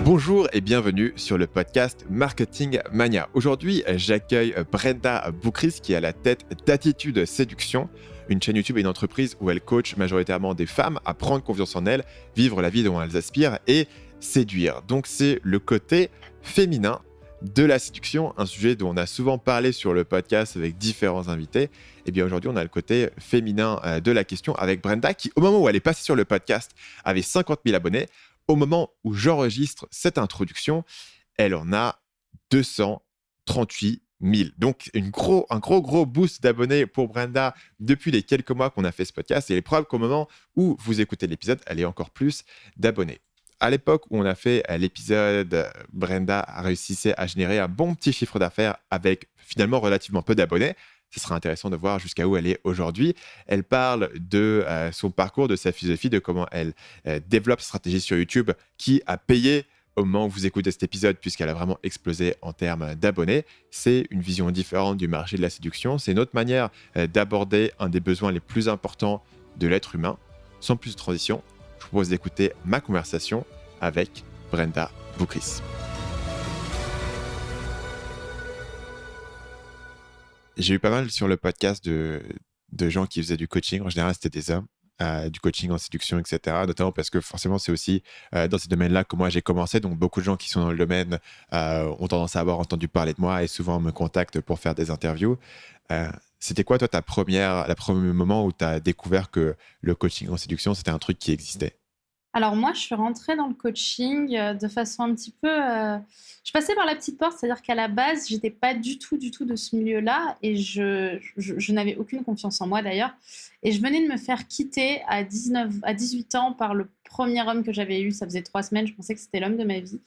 Bonjour et bienvenue sur le podcast Marketing Mania. Aujourd'hui, j'accueille Brenda Boucris qui est à la tête d'Attitude Séduction, une chaîne YouTube et une entreprise où elle coach majoritairement des femmes à prendre confiance en elles, vivre la vie dont elles aspirent et séduire. Donc c'est le côté féminin de la séduction, un sujet dont on a souvent parlé sur le podcast avec différents invités. Et bien aujourd'hui, on a le côté féminin de la question avec Brenda qui, au moment où elle est passée sur le podcast, avait 50 000 abonnés. Au moment où j'enregistre cette introduction, elle en a 238 000. Donc, un gros boost d'abonnés pour Brenda depuis les quelques mois qu'on a fait ce podcast. Et il est probable qu'au moment où vous écoutez l'épisode, elle ait encore plus d'abonnés. À l'époque où on a fait l'épisode, Brenda a réussi à générer un bon petit chiffre d'affaires avec finalement relativement peu d'abonnés. Ce sera intéressant de voir jusqu'à où elle est aujourd'hui. Elle parle de son parcours, de sa philosophie, de comment elle développe sa stratégie sur YouTube qui a payé au moment où vous écoutez cet épisode puisqu'elle a vraiment explosé en termes d'abonnés. C'est une vision différente du marché de la séduction. C'est une autre manière d'aborder un des besoins les plus importants de l'être humain. Sans plus de transition, je vous propose d'écouter ma conversation avec Brenda Boucris. J'ai eu pas mal sur le podcast de gens qui faisaient du coaching. En général, c'était des hommes, du coaching en séduction, etc. Notamment parce que forcément, c'est aussi dans ces domaines-là que moi, j'ai commencé. Donc, beaucoup de gens qui sont dans le domaine ont tendance à avoir entendu parler de moi et souvent me contactent pour faire des interviews. C'était quoi, toi, le premier moment où tu as découvert que le coaching en séduction, c'était un truc qui existait? Alors moi, je suis rentrée dans le coaching de façon un petit peu... Je passais par la petite porte, c'est-à-dire qu'à la base, j'étais pas du tout de ce milieu-là et je n'avais aucune confiance en moi d'ailleurs. Et je venais de me faire quitter à 18 ans par le premier homme que j'avais eu. Ça faisait 3 semaines, je pensais que c'était l'homme de ma vie.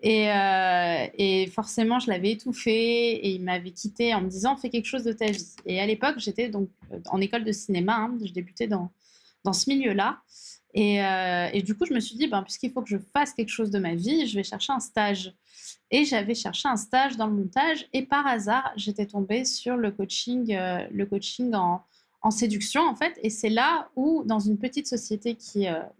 Et forcément, je l'avais étouffé et il m'avait quittée en me disant « fais quelque chose de ta vie ». Et à l'époque, j'étais donc en école de cinéma, hein, je débutais dans ce milieu-là. Et du coup, je me suis dit, puisqu'il faut que je fasse quelque chose de ma vie, je vais chercher un stage. Et j'avais cherché un stage dans le montage. Et par hasard, j'étais tombée sur le coaching en séduction, en fait. Et c'est là où, dans une petite société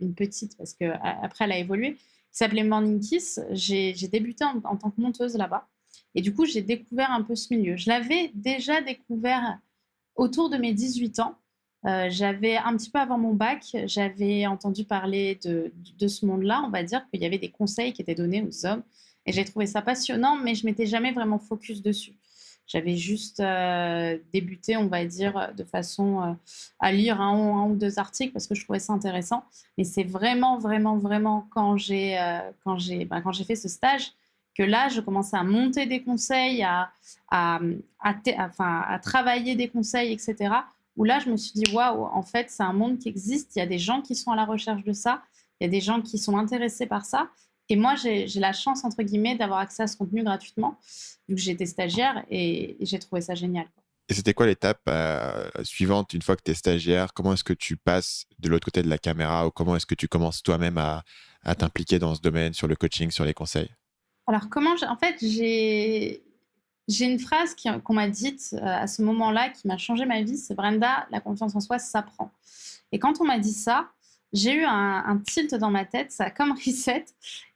une petite, parce qu'après, elle a évolué, qui s'appelait Morning Kiss, j'ai débuté en tant que monteuse là-bas. Et du coup, j'ai découvert un peu ce milieu. Je l'avais déjà découvert autour de mes 18 ans. J'avais un petit peu avant mon bac, j'avais entendu parler de ce monde-là, on va dire qu'il y avait des conseils qui étaient donnés aux hommes et j'ai trouvé ça passionnant, mais je m'étais jamais vraiment focus dessus. J'avais juste débuté, on va dire, de façon à lire un ou deux articles parce que je trouvais ça intéressant. Mais c'est vraiment quand j'ai fait ce stage que là, je commençais à monter des conseils, à travailler des conseils, etc. Où là, je me suis dit, waouh, en fait, c'est un monde qui existe. Il y a des gens qui sont à la recherche de ça. Il y a des gens qui sont intéressés par ça. Et moi, j'ai la chance, entre guillemets, d'avoir accès à ce contenu gratuitement, vu que j'étais stagiaire et j'ai trouvé ça génial. Et c'était quoi l'étape suivante une fois que tu es stagiaire? Comment est-ce que tu passes de l'autre côté de la caméra ou comment est-ce que tu commences toi-même à t'impliquer dans ce domaine, sur le coaching, sur les conseils? Alors, en fait, j'ai une phrase qu'on m'a dite à ce moment-là qui m'a changé ma vie, c'est Brenda, la confiance en soi, ça s'apprend. Et quand on m'a dit ça, j'ai eu un tilt dans ma tête, ça a comme reset,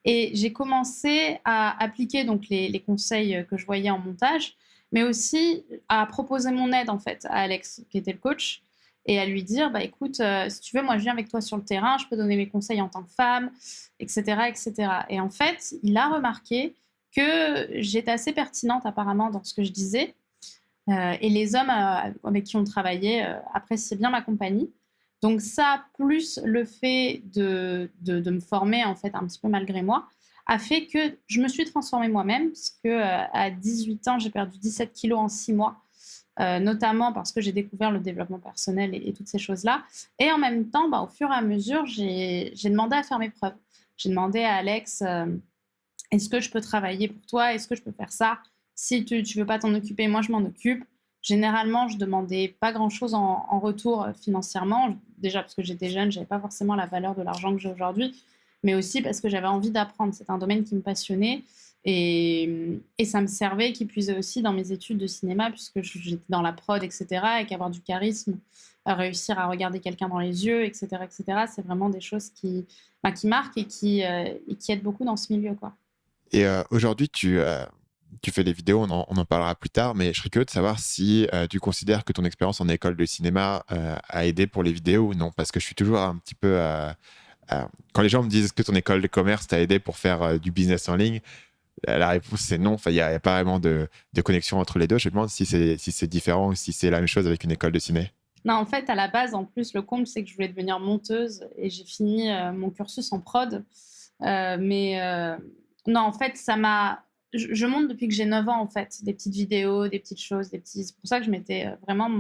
et j'ai commencé à appliquer donc les conseils que je voyais en montage, mais aussi à proposer mon aide en fait à Alex, qui était le coach, et à lui dire, écoute, si tu veux, moi je viens avec toi sur le terrain, je peux donner mes conseils en tant que femme, etc., etc. Et en fait, il a remarqué que j'étais assez pertinente apparemment dans ce que je disais, et les hommes avec qui on travaillait appréciaient bien ma compagnie. Donc ça, plus le fait de me former en fait un petit peu malgré moi, a fait que je me suis transformée moi-même, parce que à 18 ans, j'ai perdu 17 kilos en 6 mois, notamment parce que j'ai découvert le développement personnel et toutes ces choses-là. Et en même temps, au fur et à mesure, j'ai demandé à faire mes preuves. J'ai demandé à Alex, est-ce que je peux travailler pour toi? Est-ce que je peux faire ça? Si tu ne veux pas t'en occuper, moi je m'en occupe. Généralement, je demandais pas grand-chose en retour financièrement. Déjà parce que j'étais jeune, j'avais pas forcément la valeur de l'argent que j'ai aujourd'hui, mais aussi parce que j'avais envie d'apprendre. C'est un domaine qui me passionnait Et ça me servait qui puisait aussi dans mes études de cinéma, puisque j'étais dans la prod, etc. Et qu'avoir du charisme, réussir à regarder quelqu'un dans les yeux, etc., c'est vraiment des choses qui marquent et qui aident beaucoup dans ce milieu, quoi. Et aujourd'hui, tu fais des vidéos, on en parlera plus tard, mais je serais curieux de savoir si tu considères que ton expérience en école de cinéma a aidé pour les vidéos ou non, parce que je suis toujours un petit peu... quand les gens me disent que ton école de commerce t'a aidé pour faire du business en ligne, la réponse c'est non. Enfin, il y a pas vraiment de connexion entre les deux. Je me demande si c'est différent ou si c'est la même chose avec une école de ciné. Non, en fait, à la base, en plus, le comble, c'est que je voulais devenir monteuse et j'ai fini mon cursus en prod. Mais non, en fait, je monte depuis que j'ai 9 ans, en fait, des petites vidéos, des petites choses, C'est pour ça que je m'étais vraiment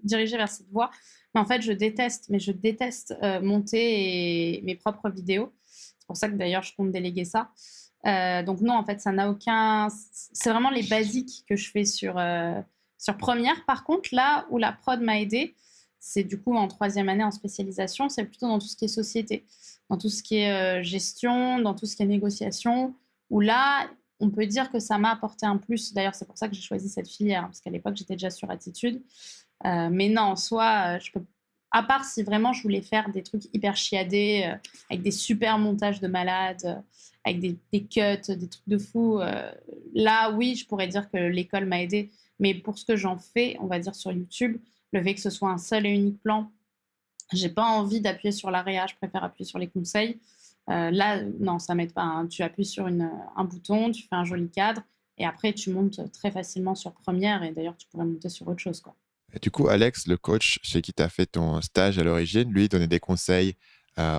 dirigée vers cette voie. Mais en fait, je déteste monter mes propres vidéos. C'est pour ça que d'ailleurs, je compte déléguer ça. Donc non, en fait, ça n'a aucun... C'est vraiment les basiques que je fais sur Première. Par contre, là où la prod m'a aidée, c'est du coup en 3e année en spécialisation, c'est plutôt dans tout ce qui est société, dans tout ce qui est gestion, dans tout ce qui est négociation, où là, on peut dire que ça m'a apporté un plus. D'ailleurs, c'est pour ça que j'ai choisi cette filière, hein, parce qu'à l'époque, j'étais déjà sur Attitude. Mais non, en soi, je peux... À part si vraiment je voulais faire des trucs hyper chiadés, avec des super montages de malades, avec des cuts, des trucs de fou, là, oui, je pourrais dire que l'école m'a aidée. Mais pour ce que j'en fais, on va dire sur YouTube, le fait que ce soit un seul et unique plan, j'ai pas envie d'appuyer sur l'AREA, je préfère appuyer sur les conseils. Là, non, ça m'aide pas, hein. Tu appuies sur un bouton, tu fais un joli cadre, et après, tu montes très facilement sur Première, et d'ailleurs, tu pourrais monter sur autre chose, quoi. Et du coup, Alex, le coach chez qui tu as fait ton stage à l'origine, lui, donnait des conseils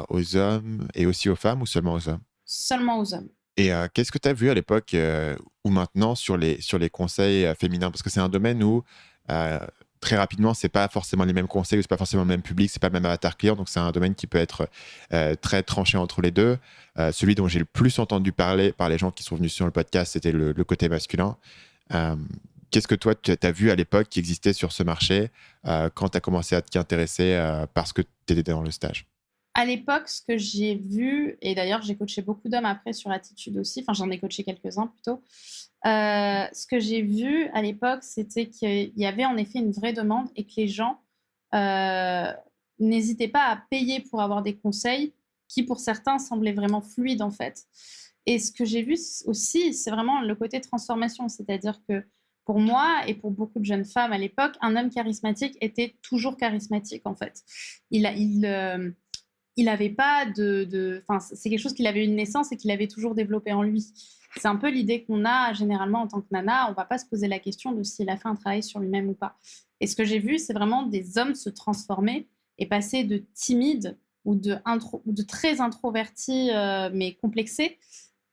aux hommes et aussi aux femmes ou seulement aux hommes? Seulement aux hommes. Et qu'est-ce que tu as vu à l'époque ou maintenant sur les conseils féminins? Parce que c'est un domaine où euh, très rapidement, c'est pas forcément les mêmes conseils, ou c'est pas forcément le même public, c'est pas le même avatar client. Donc c'est un domaine qui peut être très tranché entre les deux. Celui dont j'ai le plus entendu parler par les gens qui sont venus sur le podcast, c'était le côté masculin. Euh, Qu'est-ce que toi, tu as vu à l'époque qui existait sur ce marché quand tu as commencé à t'y intéresser parce que tu étais dans le stage? À l'époque, ce que j'ai vu, et d'ailleurs j'ai coaché beaucoup d'hommes après sur Attitude aussi, enfin j'en ai coaché quelques-uns plutôt, ce que j'ai vu à l'époque, c'était qu'il y avait en effet une vraie demande et que les gens euh, n'hésitaient pas à payer pour avoir des conseils qui pour certains semblaient vraiment fluides en fait. Et ce que j'ai vu aussi, c'est vraiment le côté transformation, c'est-à-dire que pour moi et pour beaucoup de jeunes femmes à l'époque, un homme charismatique était toujours charismatique en fait. Il n'avait pas enfin, c'est quelque chose qu'il avait eu de naissance et qu'il avait toujours développé en lui. C'est un peu l'idée qu'on a généralement en tant que nana. On ne va pas se poser la question de s'il a fait un travail sur lui-même ou pas. Et ce que j'ai vu, c'est vraiment des hommes se transformer et passer de timides ou de très introvertis mais complexés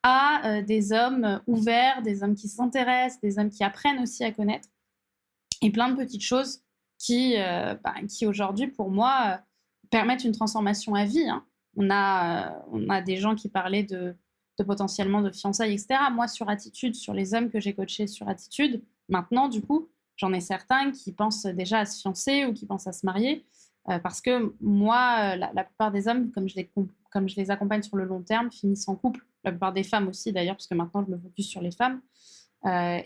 à des hommes ouverts, des hommes qui s'intéressent, des hommes qui apprennent aussi à connaître et plein de petites choses qui aujourd'hui, pour moi, permettent une transformation à vie, hein. On a des gens qui parlaient de potentiellement de fiançailles, etc. Moi, sur Attitude, sur les hommes que j'ai coachés sur Attitude, maintenant, du coup, j'en ai certains qui pensent déjà à se fiancer ou qui pensent à se marier. Parce que moi, la plupart des hommes, comme je les accompagne sur le long terme, finissent en couple. La plupart des femmes aussi, d'ailleurs, parce que maintenant, je me focus sur les femmes.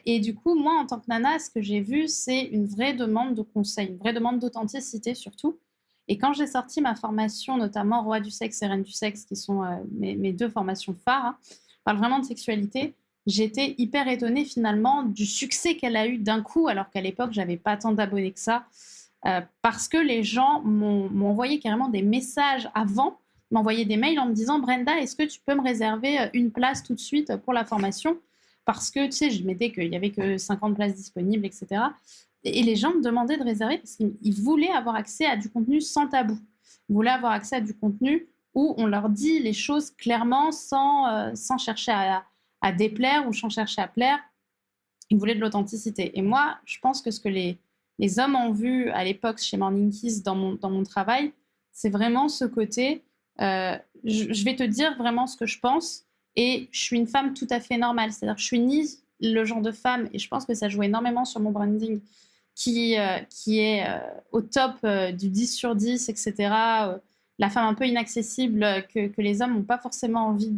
Et du coup, moi, en tant que nana, ce que j'ai vu, c'est une vraie demande de conseil, une vraie demande d'authenticité surtout. Et quand j'ai sorti ma formation, notamment Roi du sexe et Reine du sexe, qui sont mes deux formations phares, hein, parle vraiment de sexualité, j'étais hyper étonnée finalement du succès qu'elle a eu d'un coup, alors qu'à l'époque, j'avais pas tant d'abonnés que ça, parce que les gens m'ont envoyé carrément des messages avant, m'envoyaient des mails en me disant Brenda, est-ce que tu peux me réserver une place tout de suite pour la formation? Parce que, tu sais, je mettais qu'il n'y avait que 50 places disponibles, etc. Et les gens me demandaient de réserver parce qu'ils voulaient avoir accès à du contenu sans tabou. Ils voulaient avoir accès à du contenu où on leur dit les choses clairement sans chercher à déplaire ou sans chercher à plaire. Ils voulaient de l'authenticité. Et moi, je pense que ce que les hommes ont vu à l'époque chez Morning Kiss dans mon travail, c'est vraiment ce côté, je vais te dire vraiment ce que je pense, et je suis une femme tout à fait normale. C'est-à-dire que je suis ni le genre de femme, et je pense que ça joue énormément sur mon branding, qui est au top du 10 sur 10, etc., la femme un peu inaccessible que les hommes n'ont pas forcément envie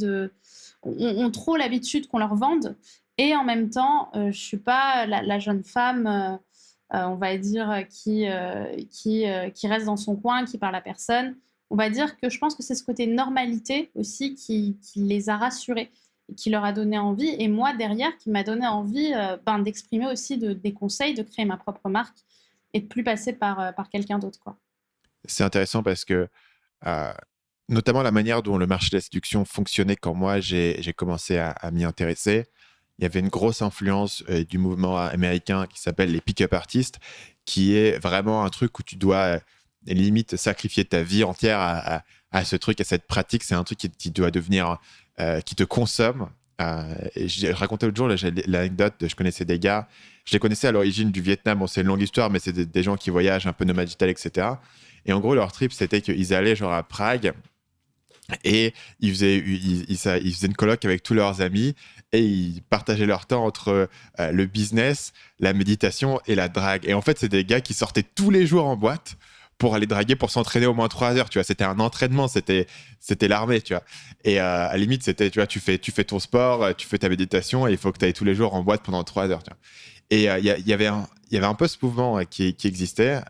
ont trop l'habitude qu'on leur vende. Et en même temps, je ne suis pas la jeune femme, on va dire, qui reste dans son coin, qui parle à personne. On va dire que je pense que c'est ce côté normalité aussi qui les a rassurés et qui leur a donné envie. Et moi, derrière, qui m'a donné envie d'exprimer aussi des conseils, de créer ma propre marque et de plus passer par quelqu'un d'autre, quoi. C'est intéressant parce que, euh, notamment la manière dont le marché de la séduction fonctionnait quand moi j'ai commencé à m'y intéresser, il y avait une grosse influence du mouvement américain qui s'appelle les pick-up artists, qui est vraiment un truc où tu dois limite sacrifier ta vie entière à ce truc, à cette pratique. C'est un truc qui doit devenir, qui te consomme. Et j'ai raconté l'autre jour l'anecdote, je connaissais des gars, je les connaissais à l'origine du Vietnam, bon, c'est une longue histoire, mais c'est des gens qui voyagent un peu nomades digital, etc. Et en gros, leur trip, c'était qu'ils allaient genre à Prague et ils faisaient une coloc avec tous leurs amis et ils partageaient leur temps entre le business, la méditation et la drague. Et en fait, c'est des gars qui sortaient tous les jours en boîte pour aller draguer, pour s'entraîner au moins 3 heures, tu vois. C'était un entraînement, c'était l'armée, tu vois. Et à la limite, c'était, tu vois, tu fais ton sport, tu fais ta méditation et il faut que tu ailles tous les jours en boîte pendant 3 heures, tu vois. Et il y avait un peu ce mouvement qui existait.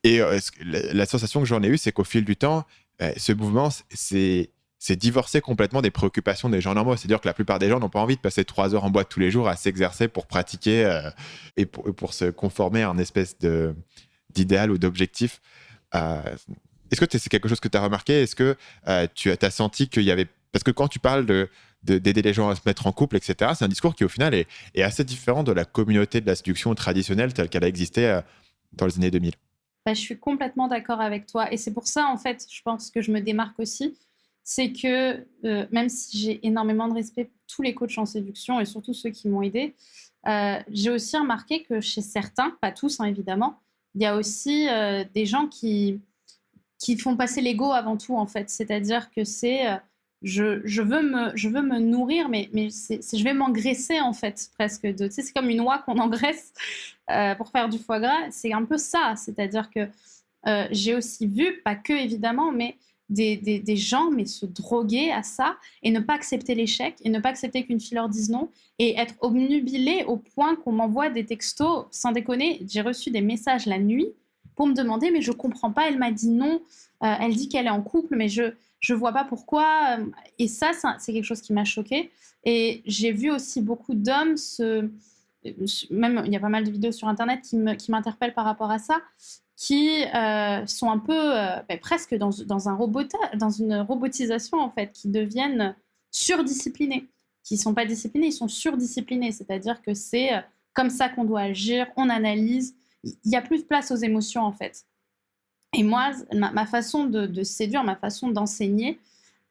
Et la sensation que j'en ai eue, c'est qu'au fil du temps, ce mouvement, c'est divorcé complètement des préoccupations des gens normaux. C'est-à-dire que la plupart des gens n'ont pas envie de passer 3 heures en boîte tous les jours à s'exercer pour pratiquer et pour se conformer à un espèce d'idéal ou d'objectif. Euh, Est-ce que c'est quelque chose que tu as remarqué? Est-ce que tu as senti qu'il y avait... Parce que quand tu parles d'aider les gens à se mettre en couple, etc., c'est un discours qui, au final, est assez différent de la communauté de la séduction traditionnelle telle qu'elle a existé dans les années 2000. Bah, je suis complètement d'accord avec toi. Et c'est pour ça, en fait, je pense que je me démarque aussi. C'est que même si j'ai énormément de respect pour tous les coachs en séduction et surtout ceux qui m'ont aidée, j'ai aussi remarqué que chez certains, pas tous hein, évidemment, il y a aussi des gens qui font passer l'ego avant tout, en fait. C'est-à-dire que c'est je veux me nourrir, mais je vais m'engraisser, en fait, presque. Tu sais, c'est comme une oie qu'on engraisse pour faire du foie gras. C'est un peu ça. C'est-à-dire que j'ai aussi vu, pas que évidemment, mais des gens mais se droguer à ça et ne pas accepter l'échec et ne pas accepter qu'une fille leur dise non et être obnubilé au point qu'on m'envoie des textos, sans déconner, j'ai reçu des messages la nuit pour me demander mais je comprends pas, elle m'a dit non, elle dit qu'elle est en couple mais je vois pas pourquoi et ça c'est quelque chose qui m'a choquée et j'ai vu aussi beaucoup d'hommes même il y a pas mal de vidéos sur internet qui m'interpellent par rapport à ça qui sont un peu presque dans une robotisation en fait, qui deviennent surdisciplinés, qui ne sont pas disciplinés, ils sont surdisciplinés, c'est-à-dire que c'est comme ça qu'on doit agir, on analyse, il n'y a plus de place aux émotions en fait. Et moi, ma façon de séduire, ma façon d'enseigner,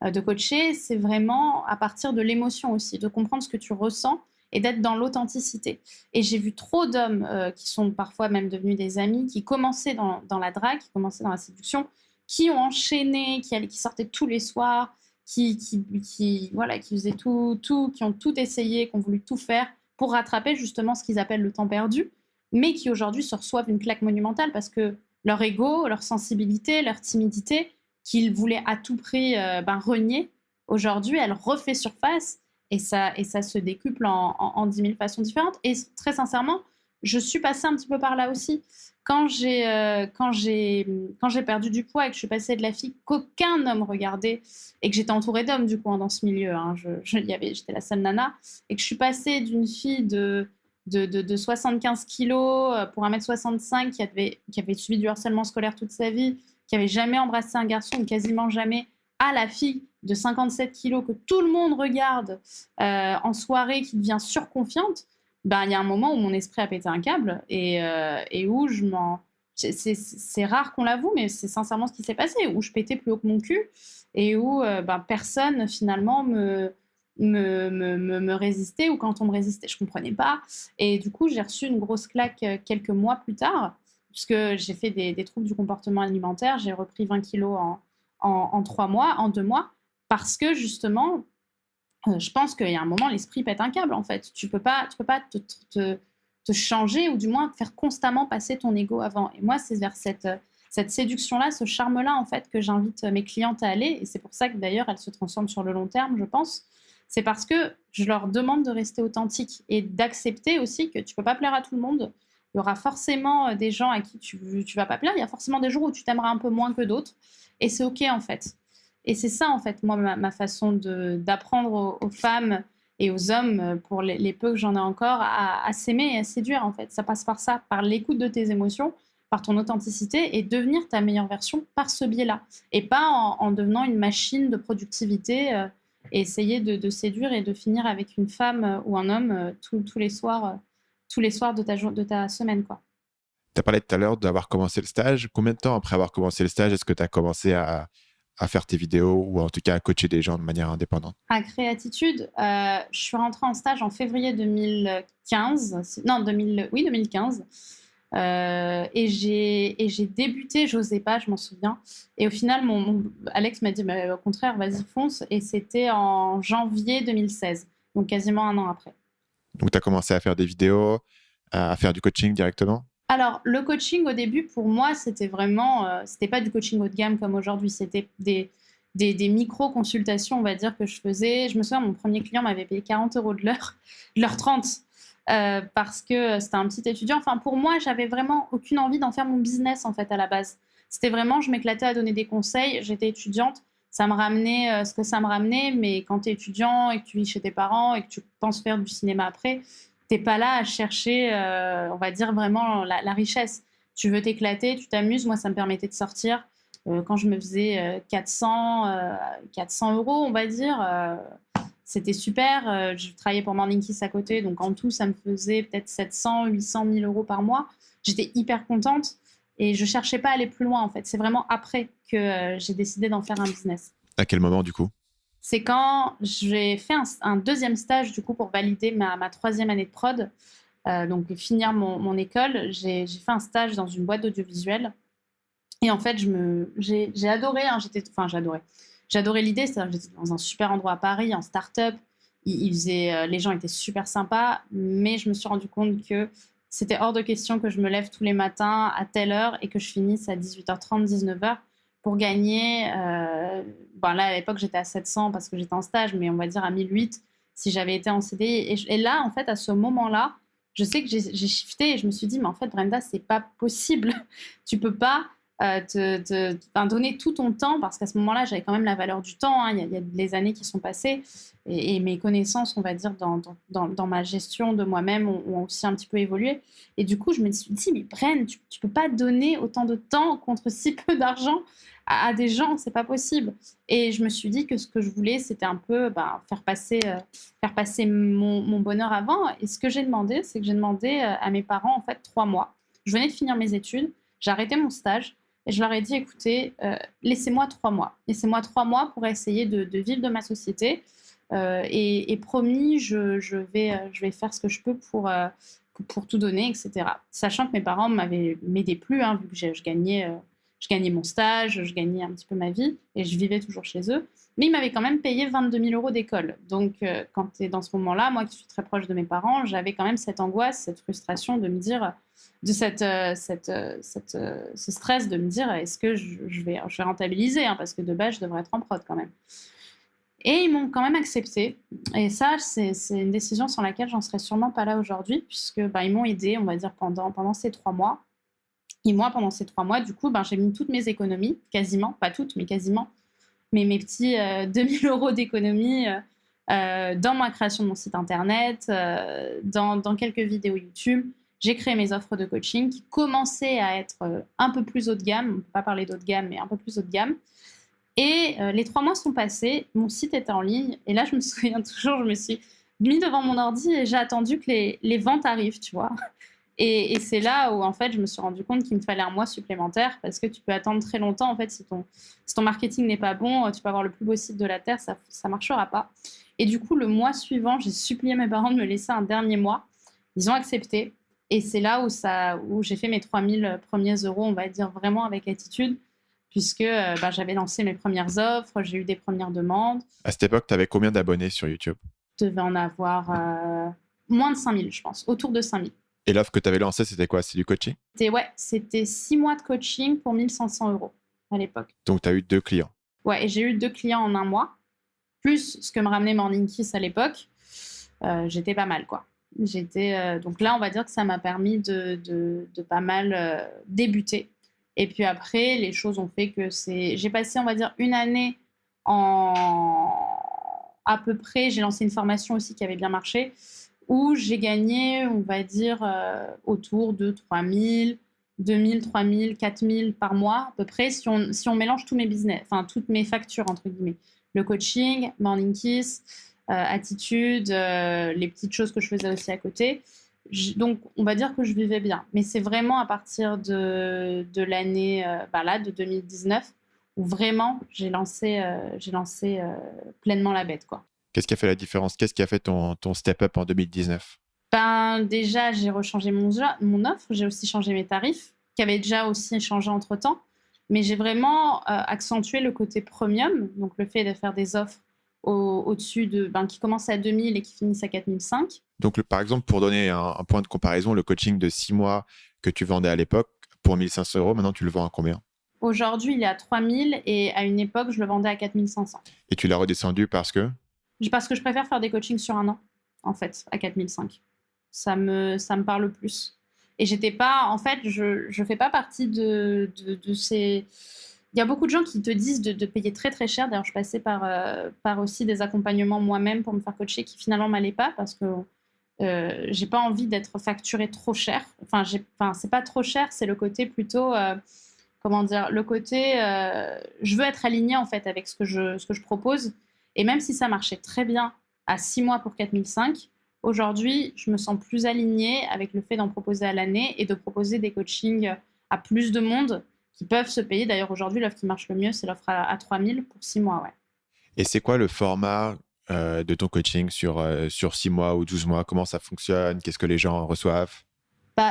de coacher, c'est vraiment à partir de l'émotion aussi, de comprendre ce que tu ressens et d'être dans l'authenticité. Et j'ai vu trop d'hommes qui sont parfois même devenus des amis, qui commençaient dans la drague, qui commençaient dans la séduction, qui ont enchaîné, qui sortaient tous les soirs, voilà, qui faisaient tout, qui ont tout essayé, qui ont voulu tout faire pour rattraper justement ce qu'ils appellent le temps perdu, mais qui aujourd'hui se reçoivent une claque monumentale parce que leur ego, leur sensibilité, leur timidité, qu'ils voulaient à tout prix renier, aujourd'hui, elle refait surface et ça se décuple en 10 000 façons différentes. Et très sincèrement, je suis passée un petit peu par là aussi. Quand j'ai perdu du poids et que je suis passée de la fille qu'aucun homme regardait et que j'étais entourée d'hommes du coup dans ce milieu, hein, j'étais la seule nana, et que je suis passée d'une fille de 75 kilos pour 1m65 qui avait subi du harcèlement scolaire toute sa vie, qui avait jamais embrassé un garçon ou quasiment jamais, à la fille de 57 kilos que tout le monde regarde en soirée, qui devient surconfiante, ben, y a un moment où mon esprit a pété un câble et où c'est rare qu'on l'avoue, mais c'est sincèrement ce qui s'est passé, où je pétais plus haut que mon cul et où personne finalement me résistait, ou quand on me résistait, je comprenais pas. Et du coup, j'ai reçu une grosse claque quelques mois plus tard, puisque j'ai fait des troubles du comportement alimentaire, j'ai repris 20 kilos en 3 mois, en 2 mois, parce que justement, je pense qu'il y a un moment, l'esprit pète un câble, en fait. Tu peux pas te changer, ou du moins faire constamment passer ton ego avant. Et moi, c'est vers cette cette séduction-là, ce charme-là, en fait, que j'invite mes clientes à aller. Et c'est pour ça que d'ailleurs, elles se transforment sur le long terme, je pense. C'est parce que je leur demande de rester authentique et d'accepter aussi que tu peux pas plaire à tout le monde. Il y aura forcément des gens à qui tu vas pas plaire. Il y a forcément des jours où tu t'aimeras un peu moins que d'autres. Et c'est OK, en fait. Et c'est ça, en fait, moi, ma façon d'apprendre aux femmes et aux hommes, pour les peu que j'en ai encore, à s'aimer et à séduire, en fait. Ça passe par ça, par l'écoute de tes émotions, par ton authenticité et devenir ta meilleure version par ce biais-là. Et pas en devenant une machine de productivité et essayer de séduire et de finir avec une femme ou un homme tous les soirs de ta semaine, quoi. Tu as parlé tout à l'heure d'avoir commencé le stage. Combien de temps après avoir commencé le stage, est-ce que tu as commencé à faire tes vidéos ou en tout cas à coacher des gens de manière indépendante? À Créatitude, je suis rentrée en stage en février 2015. Non, 2015. Et j'ai débuté, j'osais pas, je m'en souviens. Et au final, Alex m'a dit, au contraire, vas-y, fonce. Et c'était en janvier 2016, donc quasiment un an après. Donc, tu as commencé à faire des vidéos, à faire du coaching directement? Alors, le coaching, au début, pour moi, c'était vraiment... c'était pas du coaching haut de gamme comme aujourd'hui. C'était des micro-consultations, on va dire, que je faisais. Je me souviens, mon premier client m'avait payé 40 € de l'heure 30, parce que c'était un petit étudiant. Enfin, pour moi, j'avais vraiment aucune envie d'en faire mon business, en fait, à la base. C'était vraiment, je m'éclatais à donner des conseils. J'étais étudiante. Ça me ramenait ce que ça me ramenait. Mais quand tu es étudiant et que tu vis chez tes parents et que tu penses faire du cinéma après, t'es pas là à chercher, on va dire, vraiment la richesse. Tu veux t'éclater, tu t'amuses. Moi, ça me permettait de sortir. Quand je me faisais 400 €, on va dire, c'était super. Je travaillais pour Morning Kiss à côté, donc en tout, ça me faisait peut-être 700, 800 000 € par mois. J'étais hyper contente et je cherchais pas à aller plus loin, en fait. C'est vraiment après que j'ai décidé d'en faire un business. À quel moment, du coup? C'est quand j'ai fait un deuxième stage, du coup, pour valider ma troisième année de prod. Donc, finir mon école, j'ai fait un stage dans une boîte d'audiovisuel. Et en fait, j'ai adoré. Hein, j'ai adoré. J'ai adoré l'idée. C'est-à-dire que j'étais dans un super endroit à Paris, en start-up. Les gens étaient super sympas. Mais je me suis rendu compte que c'était hors de question que je me lève tous les matins à telle heure et que je finisse à 18h30, 19h pour gagner. Là, à l'époque, j'étais à 700 parce que j'étais en stage, mais on va dire à 1008 si j'avais été en CDI. Et là, en fait, à ce moment-là, je sais que j'ai shifté et je me suis dit, mais en fait, Brenda, c'est pas possible. Tu peux pas donner tout ton temps, parce qu'à ce moment-là, j'avais quand même la valeur du temps. Hein. Il y a des années qui sont passées et mes connaissances, on va dire, dans ma gestion de moi-même ont aussi un petit peu évolué. Et du coup, je me suis dit, mais Bren, tu peux pas donner autant de temps contre si peu d'argent à des gens, c'est pas possible. Et je me suis dit que ce que je voulais, c'était un peu faire passer mon bonheur avant. Et ce que j'ai demandé, c'est que j'ai demandé à mes parents, en fait, 3 mois. Je venais de finir mes études, j'ai arrêté mon stage. Et je leur ai dit, écoutez, laissez-moi 3 mois. Laissez-moi 3 mois pour essayer de vivre de ma société. Et promis, je vais faire ce que je peux pour tout donner, etc. Sachant que mes parents m'aidaient plus, hein, vu que je gagnais mon stage, je gagnais un petit peu ma vie et je vivais toujours chez eux. Mais ils m'avaient quand même payé 22 000 € d'école. Donc, quand tu es dans ce moment-là, moi qui suis très proche de mes parents, j'avais quand même cette angoisse, cette frustration de me dire, de ce stress de me dire, est-ce que je vais rentabiliser, hein, parce que de base, je devrais être en prod quand même. Et ils m'ont quand même accepté. Et ça, c'est une décision sur laquelle j'en serais sûrement pas là aujourd'hui, puisque ils m'ont aidé, on va dire, pendant ces 3 mois. Et moi, pendant ces 3 mois, du coup, j'ai mis toutes mes économies, quasiment, pas toutes, mais quasiment, mais mes petits 2000 € d'économies dans ma création de mon site internet, dans quelques vidéos YouTube. J'ai créé mes offres de coaching qui commençaient à être un peu plus haut de gamme. On ne peut pas parler d'haut de gamme, mais un peu plus haut de gamme. Et les 3 mois sont passés, mon site était en ligne. Et là, je me souviens toujours, je me suis mis devant mon ordi et j'ai attendu que les ventes arrivent, tu vois. Et c'est là où, en fait, je me suis rendu compte qu'il me fallait un mois supplémentaire, parce que tu peux attendre très longtemps. En fait, si ton marketing n'est pas bon, tu peux avoir le plus beau site de la Terre, ça ne marchera pas. Et du coup, le mois suivant, j'ai supplié mes parents de me laisser un dernier mois. Ils ont accepté. Et c'est là où j'ai fait mes 3000 premiers euros, on va dire, vraiment avec attitude, puisque j'avais lancé mes premières offres, j'ai eu des premières demandes. À cette époque, tu avais combien d'abonnés sur YouTube? Je devais en avoir moins de 5000, je pense, autour de 5000. Et l'offre que tu avais lancée, c'était quoi? C'est du coaching? C'était 6 mois de coaching pour 1 500 € à l'époque. Donc, tu as eu 2 clients. Ouais, et j'ai eu 2 clients en un mois, plus ce que me ramenait Morning Kiss à l'époque. J'étais pas mal, quoi. Donc là, on va dire que ça m'a permis de pas mal débuter. Et puis après, les choses ont fait que j'ai passé, on va dire, une année à peu près, j'ai lancé une formation aussi qui avait bien marché, où j'ai gagné, on va dire, autour de 3 000, 2 000, 3 000, 4 000 par mois, à peu près, si on mélange tous mes business, enfin, toutes mes factures, entre guillemets. Le coaching, Morning Kiss, Attitude, les petites choses que je faisais aussi à côté. Donc, on va dire que je vivais bien. Mais c'est vraiment à partir de l'année de 2019 où vraiment j'ai lancé pleinement la bête, quoi. Qu'est-ce qui a fait la différence? Qu'est-ce qui a fait ton step-up en 2019? Déjà, j'ai rechangé mon offre. J'ai aussi changé mes tarifs, qui avaient déjà aussi changé entre-temps. Mais j'ai vraiment accentué le côté premium, donc le fait de faire des offres au-dessus qui commencent à 2 000 et qui finissent à 4 500. Donc, par exemple, pour donner un point de comparaison, le coaching de 6 mois que tu vendais à l'époque pour 1 500 €, maintenant, tu le vends à combien? Aujourd'hui, il est à 3 000 et à une époque, je le vendais à 4 500. Et tu l'as redescendu parce que? Parce que je préfère faire des coachings sur un an, en fait, à 4 500. Ça me parle plus. Et j'étais pas, en fait, je fais pas partie de ces. Il y a beaucoup de gens qui te disent de payer très très cher. D'ailleurs, je passais par aussi des accompagnements moi-même pour me faire coacher qui finalement m'allaient pas parce que j'ai pas envie d'être facturée trop cher. C'est pas trop cher, c'est le côté plutôt, comment dire, le côté, je veux être alignée en fait avec ce que je propose. Et même si ça marchait très bien à 6 mois pour 4 500, aujourd'hui, je me sens plus alignée avec le fait d'en proposer à l'année et de proposer des coachings à plus de monde qui peuvent se payer. D'ailleurs, aujourd'hui, l'offre qui marche le mieux, c'est l'offre à 3 000 pour 6 mois. Ouais. Et c'est quoi le format de ton coaching sur 6 mois ou 12 mois? Comment ça fonctionne? Qu'est-ce que les gens reçoivent?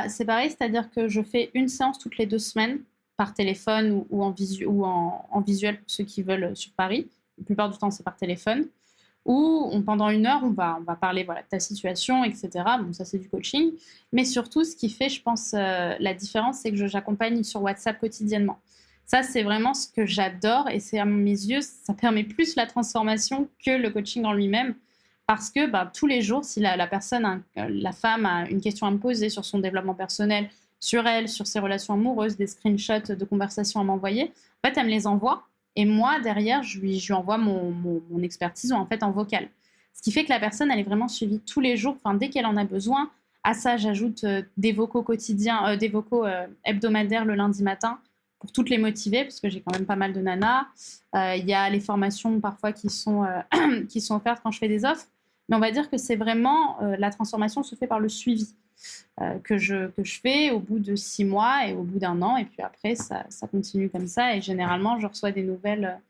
C'est pareil, c'est-à-dire que je fais une séance toutes les 2 semaines par téléphone ou en visuel pour ceux qui veulent sur Paris. La plupart du temps, c'est par téléphone. Où pendant 1 heure, on va parler de ta situation, etc. Bon, ça, c'est du coaching. Mais surtout, ce qui fait, je pense, la différence, c'est que j'accompagne sur WhatsApp quotidiennement. Ça, c'est vraiment ce que j'adore et c'est à mes yeux, ça permet plus la transformation que le coaching en lui-même. Parce que tous les jours, si la personne, la femme a une question à me poser sur son développement personnel, sur elle, sur ses relations amoureuses, des screenshots de conversations à m'envoyer, en fait, elle me les envoie. Et moi, derrière, je lui envoie mon expertise en fait en vocal. Ce qui fait que la personne, elle est vraiment suivie tous les jours, dès qu'elle en a besoin. À ça, j'ajoute des vocaux quotidiens, des vocaux hebdomadaires le lundi matin pour toutes les motiver, parce que j'ai quand même pas mal de nanas. Il y a les formations parfois qui sont offertes quand je fais des offres. Mais on va dire que c'est vraiment, la transformation se fait par le suivi que je fais au bout de 6 mois et au bout d'1 an. Et puis après, ça continue comme ça. Et généralement, je reçois des nouvelles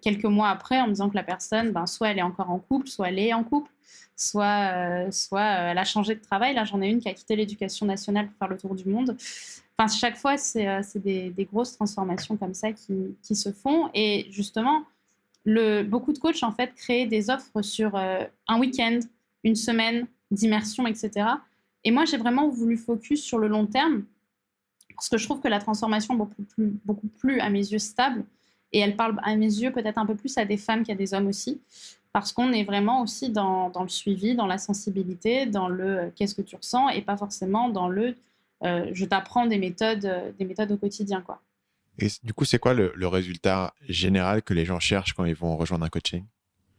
quelques mois après en me disant que la personne, soit elle est encore en couple, soit elle est en couple, soit elle a changé de travail. Là, j'en ai une qui a quitté l'éducation nationale pour faire le tour du monde. Chaque fois, c'est des grosses transformations comme ça qui se font. Et justement, beaucoup de coachs, en fait, créent des offres sur un week-end, une semaine d'immersion, etc. Et moi, j'ai vraiment voulu focus sur le long terme parce que je trouve que la transformation est beaucoup plus, à mes yeux, stable. Et elle parle, à mes yeux, peut-être un peu plus à des femmes qu'à des hommes aussi. Parce qu'on est vraiment aussi dans le suivi, dans la sensibilité, dans le qu'est-ce que tu ressens et pas forcément dans le je t'apprends des méthodes au quotidien, quoi. Et du coup, c'est quoi le résultat général que les gens cherchent quand ils vont rejoindre un coaching?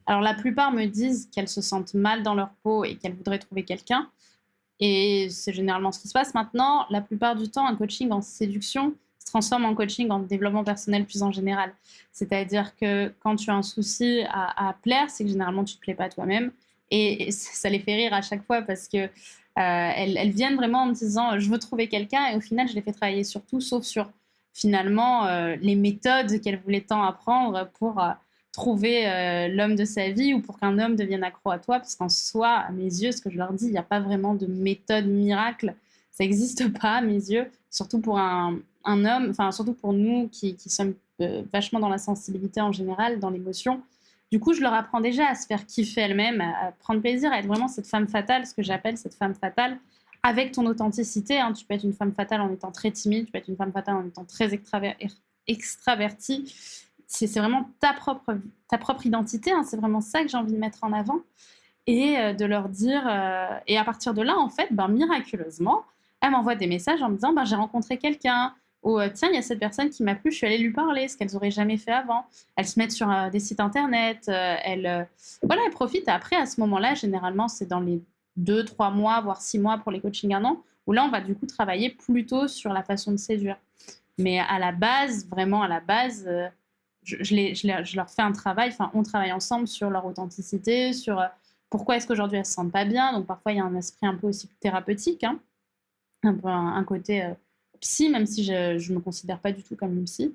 Alors, la plupart me disent qu'elles se sentent mal dans leur peau et qu'elles voudraient trouver quelqu'un. Et c'est généralement ce qui se passe maintenant. La plupart du temps, un coaching en séduction se transforme en coaching en développement personnel plus en général. C'est-à-dire que quand tu as un souci à plaire, c'est que généralement tu ne te plais pas toi-même. Et ça les fait rire à chaque fois parce que elles viennent vraiment en me disant je veux trouver quelqu'un et au final je les fais travailler sur tout sauf sur finalement les méthodes qu'elles voulaient tant apprendre pour trouver l'homme de sa vie ou pour qu'un homme devienne accro à toi, parce qu'en soi, à mes yeux, ce que je leur dis, il n'y a pas vraiment de méthode miracle, ça n'existe pas à mes yeux, surtout pour un homme, surtout pour nous qui sommes vachement dans la sensibilité en général, dans l'émotion. Du coup, je leur apprends déjà à se faire kiffer elle-même, à prendre plaisir, à être vraiment cette femme fatale, ce que j'appelle cette femme fatale, avec ton authenticité, hein. Tu peux être une femme fatale en étant très timide, tu peux être une femme fatale en étant très extravertie. C'est vraiment ta propre identité, hein. C'est vraiment ça que j'ai envie de mettre en avant et de leur dire. Et à partir de là, en fait, ben, miraculeusement, elles m'envoient des messages en me disant ben, j'ai rencontré quelqu'un. Ou tiens, il y a cette personne qui m'a plu, je suis allée lui parler, ce qu'elles n'auraient jamais fait avant. Elles se mettent sur des sites internet, voilà, elles profitent. Et après, à ce moment-là, généralement, c'est dans les 2, 3 mois, voire 6 mois pour les coachings 1 an, où là, on va du coup travailler plutôt sur la façon de séduire. Mais à la base, vraiment à la base, je leur fais un travail, enfin, on travaille ensemble sur leur authenticité, sur pourquoi est-ce qu'aujourd'hui elles se sentent pas bien. Donc parfois, il y a un esprit un peu aussi thérapeutique, hein, un peu un côté psy, même si je ne me considère pas du tout comme une psy.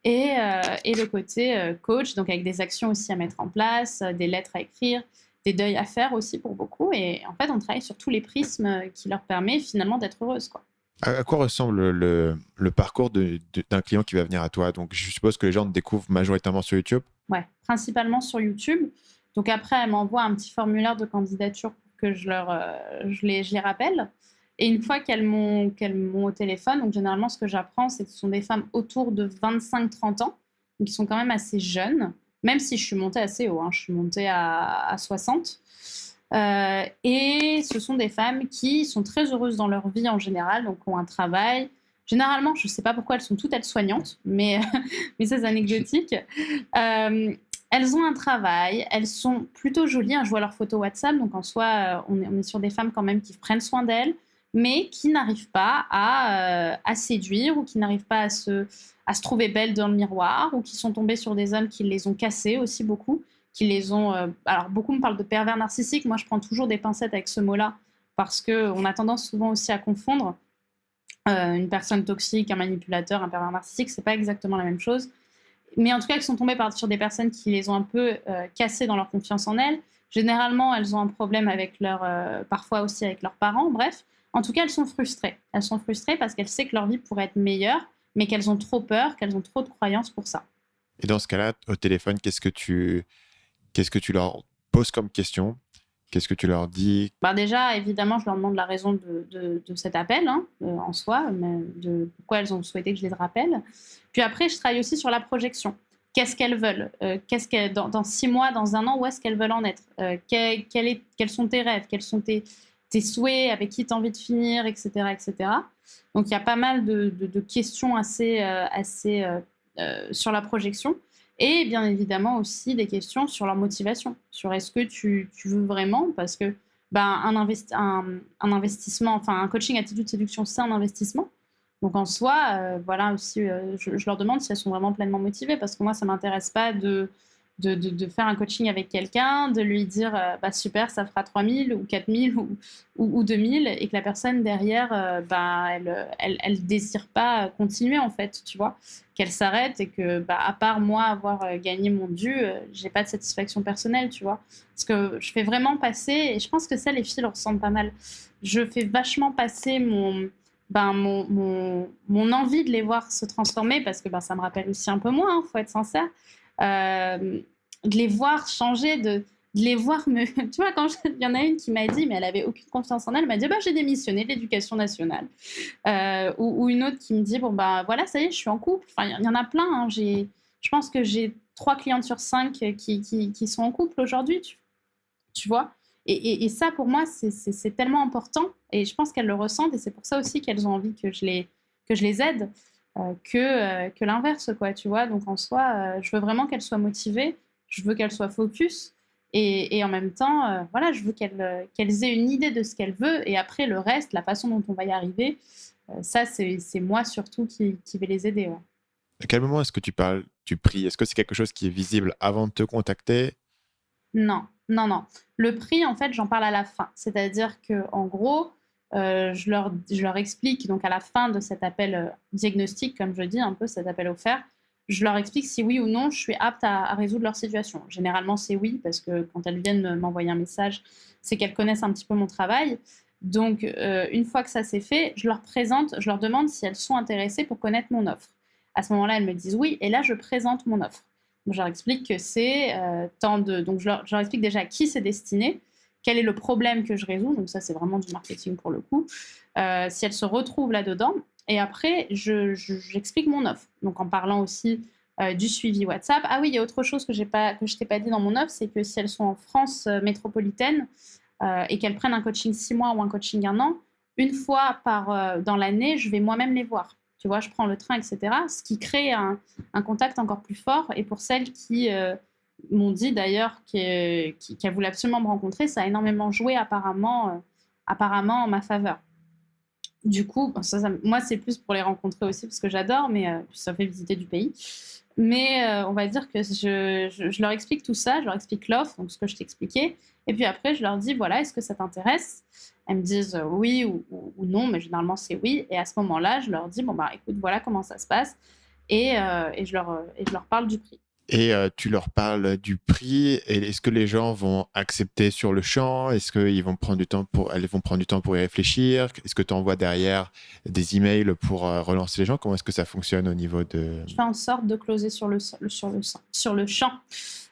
Et le côté coach, donc avec des actions aussi à mettre en place, des lettres à écrire, des deuils à faire aussi pour beaucoup. Et en fait, on travaille sur tous les prismes qui leur permet finalement d'être heureuse, quoi. À quoi ressemble le parcours d'un client qui va venir à toi? Donc, je suppose que les gens te découvrent majoritairement sur YouTube. Ouais, principalement sur YouTube. Donc après, elle m'envoie un petit formulaire de candidature pour que je les rappelle. Et une fois qu'elles m'ont au téléphone, donc généralement, ce que j'apprends, c'est que ce sont des femmes autour de 25-30 ans, donc qui sont quand même assez jeunes, même si je suis montée assez haut, hein, je suis montée à 60. Et ce sont des femmes qui sont très heureuses dans leur vie en général, donc ont un travail. Généralement, je ne sais pas pourquoi elles sont toutes aides-soignantes, mais, mais ça, c'est anecdotique. Elles ont un travail, elles sont plutôt jolies, hein, je vois leurs photos WhatsApp, donc en soi, on est sur des femmes quand même qui prennent soin d'elles, mais qui n'arrivent pas à séduire ou qui n'arrivent pas à se trouver belles dans le miroir ou qui sont tombées sur des hommes qui les ont cassées aussi beaucoup, qui les ont... alors, beaucoup me parlent de pervers narcissiques. Moi, je prends toujours des pincettes avec ce mot-là parce qu'on a tendance souvent aussi à confondre une personne toxique, un manipulateur, un pervers narcissique. C'est pas exactement la même chose. Mais en tout cas, elles sont tombées sur des personnes qui les ont un peu cassées dans leur confiance en elles. Généralement, elles ont un problème avec parfois aussi avec leurs parents. Bref, en tout cas, elles sont frustrées. Elles sont frustrées parce qu'elles savent que leur vie pourrait être meilleure, mais qu'elles ont trop peur, qu'elles ont trop de croyances pour ça. Et dans ce cas-là, au téléphone, qu'est-ce que tu leur poses comme question? Qu'est-ce que tu leur dis? Bah déjà, évidemment, je leur demande la raison de cet appel, hein, en soi, mais de pourquoi elles ont souhaité que je les rappelle. Puis après, je travaille aussi sur la projection. Qu'est-ce qu'elles veulent? Dans 6 mois, dans 1 an, où est-ce qu'elles veulent en être? Quels sont tes rêves? Quels sont tes souhaits? Avec qui tu as envie de finir, etc., etc. Donc, il y a pas mal de questions assez sur la projection. Et bien évidemment aussi des questions sur leur motivation, sur est-ce que tu veux vraiment, parce que un investissement, enfin un coaching attitude séduction, c'est un investissement. Donc en soi, voilà aussi, je leur demande si elles sont vraiment pleinement motivées, parce que moi, ça ne m'intéresse pas de faire un coaching avec quelqu'un, de lui dire super, ça fera 3000 ou 4000 ou 2000, et que la personne derrière, elle désire pas continuer en fait, tu vois, qu'elle s'arrête et que à part moi avoir gagné mon dû, j'ai pas de satisfaction personnelle, tu vois, parce que je fais vraiment passer, et je pense que ça les filles le ressentent pas mal, je fais vachement passer mon envie de les voir se transformer, parce que ça me rappelle aussi un peu moi, hein, faut être sincère. De les voir changer, de les voir me... Tu vois, il y en a une qui m'a dit, mais elle avait aucune confiance en elle, elle m'a dit, j'ai démissionné de l'éducation nationale. Ou une autre qui me dit, voilà, ça y est, je suis en couple. Enfin, il y en a plein, hein. Je pense que j'ai 3 clientes sur 5 qui sont en couple aujourd'hui, tu vois. Et ça, pour moi, c'est tellement important, et je pense qu'elles le ressentent, et c'est pour ça aussi qu'elles ont envie que je les aide. Que l'inverse, quoi, tu vois. Donc en soi, je veux vraiment qu'elles soient motivées, je veux qu'elles soient focus, et en même temps, voilà, je veux qu'elles aient une idée de ce qu'elles veulent, et après le reste, la façon dont on va y arriver, ça c'est moi surtout qui vais les aider. Ouais. À quel moment est-ce que tu pries? Est-ce que c'est quelque chose qui est visible avant de te contacter? Non. Le prix, en fait, j'en parle à la fin. C'est-à-dire que en gros, je leur explique, donc à la fin de cet appel diagnostic, comme je dis un peu, cet appel offert, je leur explique si oui ou non je suis apte à résoudre leur situation. Généralement, c'est oui, parce que quand elles viennent m'envoyer un message, c'est qu'elles connaissent un petit peu mon travail. Donc, une fois que ça c'est fait, je leur demande si elles sont intéressées pour connaître mon offre. À ce moment-là, elles me disent oui, et là, je présente mon offre. Donc, je leur explique que c'est donc je leur explique déjà à qui c'est destiné, quel est le problème que je résous. Donc ça, c'est vraiment du marketing pour le coup. Si elles se retrouvent là-dedans. Et après, j'explique mon offre. Donc en parlant aussi du suivi WhatsApp. Ah oui, il y a autre chose que je t'ai pas dit dans mon offre, c'est que si elles sont en France métropolitaine et qu'elles prennent un coaching 6 mois ou un coaching 1 an, une fois dans l'année, je vais moi-même les voir. Tu vois, je prends le train, etc. Ce qui crée un contact encore plus fort. Et pour celles qui m'ont dit d'ailleurs qu'elles voulaient absolument me rencontrer, ça a énormément joué apparemment en ma faveur. Du coup, moi, c'est plus pour les rencontrer aussi parce que j'adore, mais ça fait visiter du pays. Mais on va dire que je leur explique tout ça, je leur explique l'offre, donc ce que je t'ai expliqué. Et puis après, je leur dis, voilà, est-ce que ça t'intéresse? Elles me disent oui ou non, mais généralement, c'est oui. Et à ce moment-là, je leur dis, bon, bah écoute, voilà comment ça se passe. Et je leur parle du prix. Et tu leur parles du prix. Et est-ce que les gens vont accepter sur le champ? Est-ce qu'elles vont prendre du temps pour y réfléchir? Est-ce que tu envoies derrière des emails pour relancer les gens? Comment est-ce que ça fonctionne au niveau de... Je fais en sorte de closer sur le champ.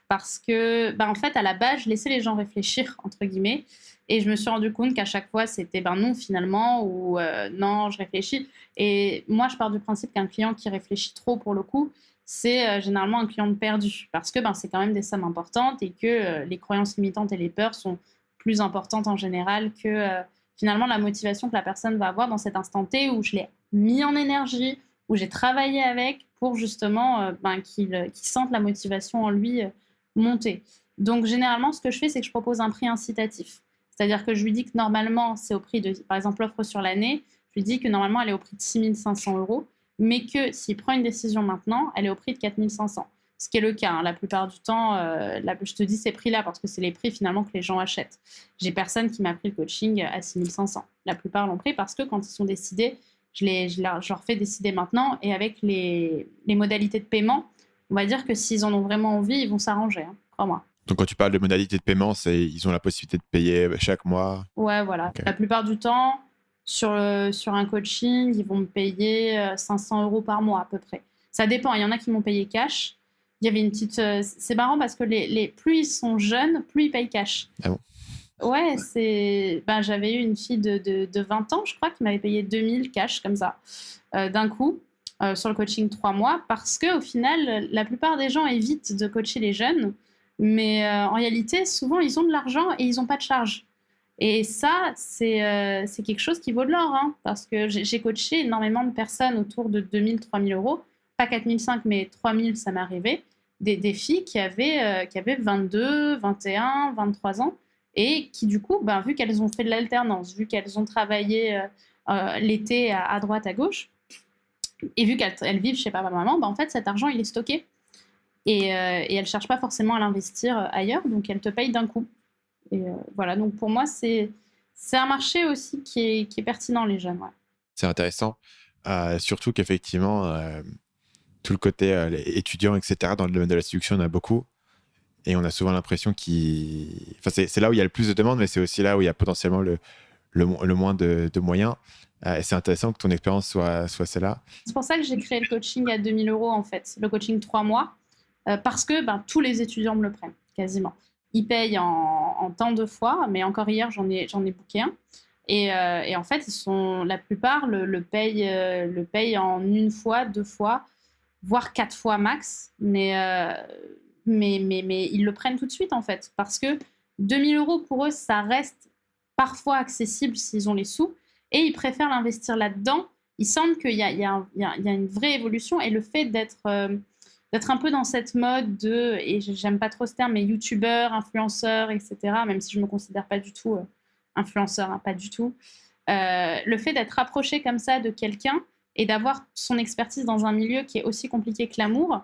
Parce que, en fait, à la base, je laissais les gens réfléchir, entre guillemets. Et je me suis rendu compte qu'à chaque fois, c'était non, finalement, ou non, je réfléchis. Et moi, je pars du principe qu'un client qui réfléchit trop, pour le coup, c'est généralement un client perdu. Parce que c'est quand même des sommes importantes et que les croyances limitantes et les peurs sont plus importantes en général que finalement la motivation que la personne va avoir dans cet instant T où je l'ai mis en énergie, où j'ai travaillé avec pour justement qu'il sente la motivation en lui monter. Donc, généralement, ce que je fais, c'est que je propose un prix incitatif. C'est-à-dire que je lui dis que normalement, c'est au prix de, par exemple, l'offre sur l'année, je lui dis que normalement, elle est au prix de 6 500 €, mais que s'il prend une décision maintenant, elle est au prix de 4 500. Ce qui est le cas. Hein. La plupart du temps, je te dis ces prix-là parce que c'est les prix finalement que les gens achètent. J'ai personne qui m'a pris le coaching à 6 500. La plupart l'ont pris parce que quand ils sont décidés, je leur fais décider maintenant. Et avec les modalités de paiement, on va dire que s'ils en ont vraiment envie, ils vont s'arranger, hein, crois-moi. Donc, quand tu parles de modalité de paiement, ils ont la possibilité de payer chaque mois? Ouais, voilà. Okay. La plupart du temps, sur un coaching, ils vont me payer 500 € par mois à peu près. Ça dépend. Il y en a qui m'ont payé cash. Il y avait une petite... c'est marrant parce que plus ils sont jeunes, plus ils payent cash. Ah bon? Ouais, j'avais eu une fille de 20 ans, je crois, qui m'avait payé 2000 cash comme ça, d'un coup, sur le coaching 3 mois, parce qu'au final, la plupart des gens évitent de coacher les jeunes, mais en réalité, souvent, ils ont de l'argent et ils n'ont pas de charge. Et ça, c'est quelque chose qui vaut de l'or, hein, parce que j'ai coaché énormément de personnes autour de 2000, 3000 €, pas 4500, mais 3000, ça m'est arrivé, des filles qui avaient 22, 21, 23 ans, et qui, du coup, vu qu'elles ont fait de l'alternance, vu qu'elles ont travaillé l'été à droite, à gauche, et vu qu'elles vivent chez papa-maman, en fait, cet argent, il est stocké. Et elles ne cherchent pas forcément à l'investir ailleurs, donc elles te payent d'un coup. Et voilà, donc pour moi, c'est un marché aussi qui est pertinent, les jeunes. Ouais. C'est intéressant, surtout qu'effectivement, tout le côté étudiant, etc., dans le domaine de la séduction, il y en a beaucoup. Et on a souvent l'impression c'est là où il y a le plus de demandes, mais c'est aussi là où il y a potentiellement le moins de moyens. Et c'est intéressant que ton expérience soit celle-là. C'est pour ça que j'ai créé le coaching à 2000 € en fait, le coaching 3 mois, parce que tous les étudiants me le prennent, quasiment. Ils payent en temps de fois, mais encore hier, j'en ai booké un. Et en fait, la plupart le payent en 1 fois, 2 fois, voire 4 fois max. Mais ils le prennent tout de suite, en fait. Parce que 2000 € pour eux, ça reste parfois accessible s'ils ont les sous. Et ils préfèrent l'investir là-dedans. Ils sentent qu'il y a une vraie évolution. Et le fait d'être un peu dans cette mode et j'aime pas trop ce terme, mais youtubeur, influenceur, etc., même si je me considère pas du tout influenceur, hein, pas du tout. Le fait d'être approché comme ça de quelqu'un et d'avoir son expertise dans un milieu qui est aussi compliqué que l'amour,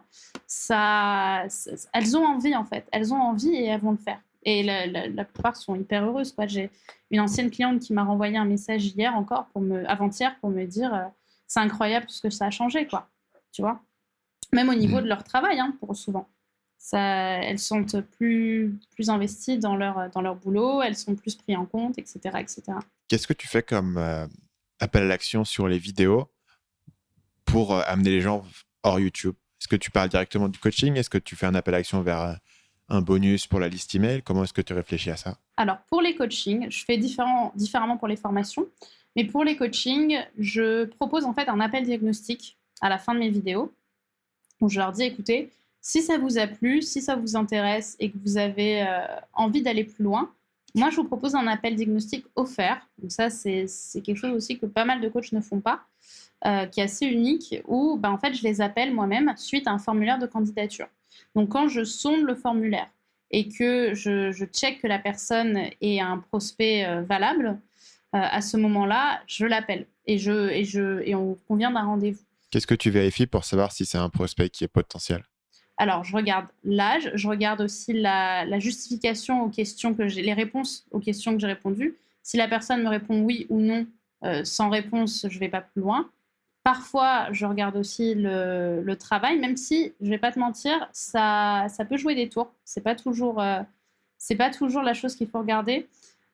elles ont envie, en fait. Elles ont envie et elles vont le faire. Et la plupart sont hyper heureuses, quoi. J'ai une ancienne cliente qui m'a renvoyé un message avant-hier pour me dire c'est incroyable tout ce que ça a changé, quoi. Tu vois ? Même au niveau de leur travail, hein, pour souvent. Elles sont plus investies dans leur boulot, elles sont plus prises en compte, etc., etc. Qu'est-ce que tu fais comme appel à l'action sur les vidéos pour amener les gens hors YouTube? Est-ce que tu parles directement du coaching? Est-ce que tu fais un appel à l'action vers un bonus pour la liste email? Comment est-ce que tu réfléchis à ça? Alors, pour les coachings, je fais différemment pour les formations, mais pour les coachings, je propose en fait un appel diagnostic à la fin de mes vidéos où je leur dis, écoutez, si ça vous a plu, si ça vous intéresse et que vous avez envie d'aller plus loin, moi, je vous propose un appel diagnostic offert. Donc ça, c'est quelque chose aussi que pas mal de coachs ne font pas, qui est assez unique, où en fait, je les appelle moi-même suite à un formulaire de candidature. Donc, quand je sonde le formulaire et que je check que la personne est un prospect valable, à ce moment-là, je l'appelle et on convient d'un rendez-vous. Qu'est-ce que tu vérifies pour savoir si c'est un prospect qui est potentiel? Alors, je regarde l'âge, je regarde aussi la justification aux questions les réponses aux questions que j'ai répondues. Si la personne me répond oui ou non, sans réponse, je ne vais pas plus loin. Parfois, je regarde aussi le travail, même si, je ne vais pas te mentir, ça peut jouer des tours. C'est pas toujours la chose qu'il faut regarder.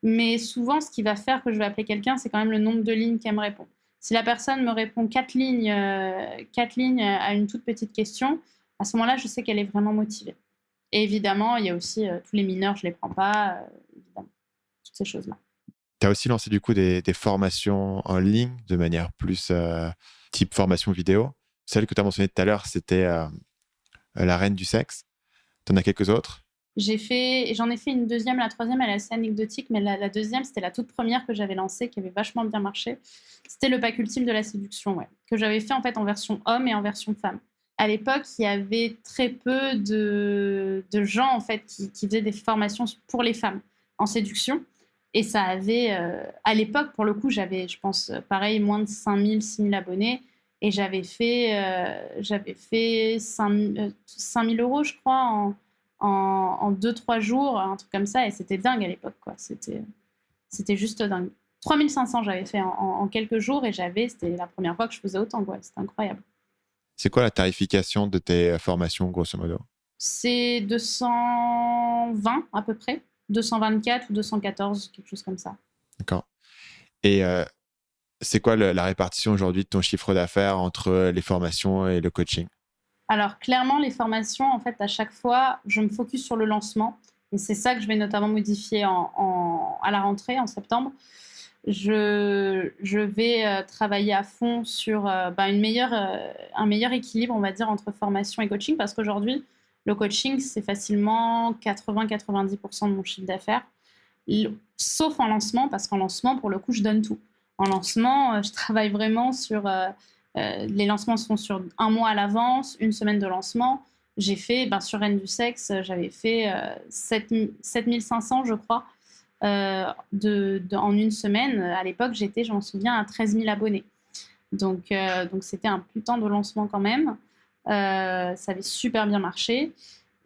Mais souvent, ce qui va faire que je vais appeler quelqu'un, c'est quand même le nombre de lignes qu'elle me répond. Si la personne me répond 4 lignes à une toute petite question, à ce moment-là, je sais qu'elle est vraiment motivée. Et évidemment, il y a aussi tous les mineurs, je ne les prends pas, évidemment, toutes ces choses-là. Tu as aussi lancé du coup des formations en ligne de manière plus type formation vidéo. Celle que tu as mentionnée tout à l'heure, c'était la reine du sexe. Tu en as quelques autres? J'en ai fait une deuxième, la troisième, elle est assez anecdotique, mais la deuxième, c'était la toute première que j'avais lancée, qui avait vachement bien marché. C'était le pack ultime de la séduction, ouais, que j'avais fait en fait en version homme et en version femme. À l'époque, il y avait très peu de gens en fait qui faisaient des formations pour les femmes en séduction. Et ça avait, à l'époque, pour le coup, j'avais, je pense, pareil, moins de 5000, 6000 abonnés. Et j'avais fait 5 000 euros, je crois, en 2-3 jours, un truc comme ça. Et c'était dingue à l'époque, quoi. C'était juste dingue. 3500, j'avais fait en quelques jours et c'était la première fois que je faisais autant, quoi. C'était incroyable. C'est quoi la tarification de tes formations, grosso modo? C'est 220 à peu près. 224 ou 214, quelque chose comme ça. D'accord. Et c'est quoi la répartition aujourd'hui de ton chiffre d'affaires entre les formations et le coaching? Alors, clairement, les formations, en fait, à chaque fois, je me focus sur le lancement. Et c'est ça que je vais notamment modifier à la rentrée, en septembre. Je vais travailler à fond sur un meilleur équilibre, on va dire, entre formation et coaching, parce qu'aujourd'hui, le coaching, c'est facilement 80-90% de mon chiffre d'affaires, sauf en lancement, parce qu'en lancement, pour le coup, je donne tout. En lancement, je travaille vraiment sur... les lancements se font sur 1 mois à l'avance, 1 semaine de lancement. J'ai fait, sur Reine du Sexe, j'avais fait 7500, je crois, en 1 semaine. À l'époque, je m'en souviens, à 13 000 abonnés. Donc c'était un putain de lancement quand même. Ça avait super bien marché.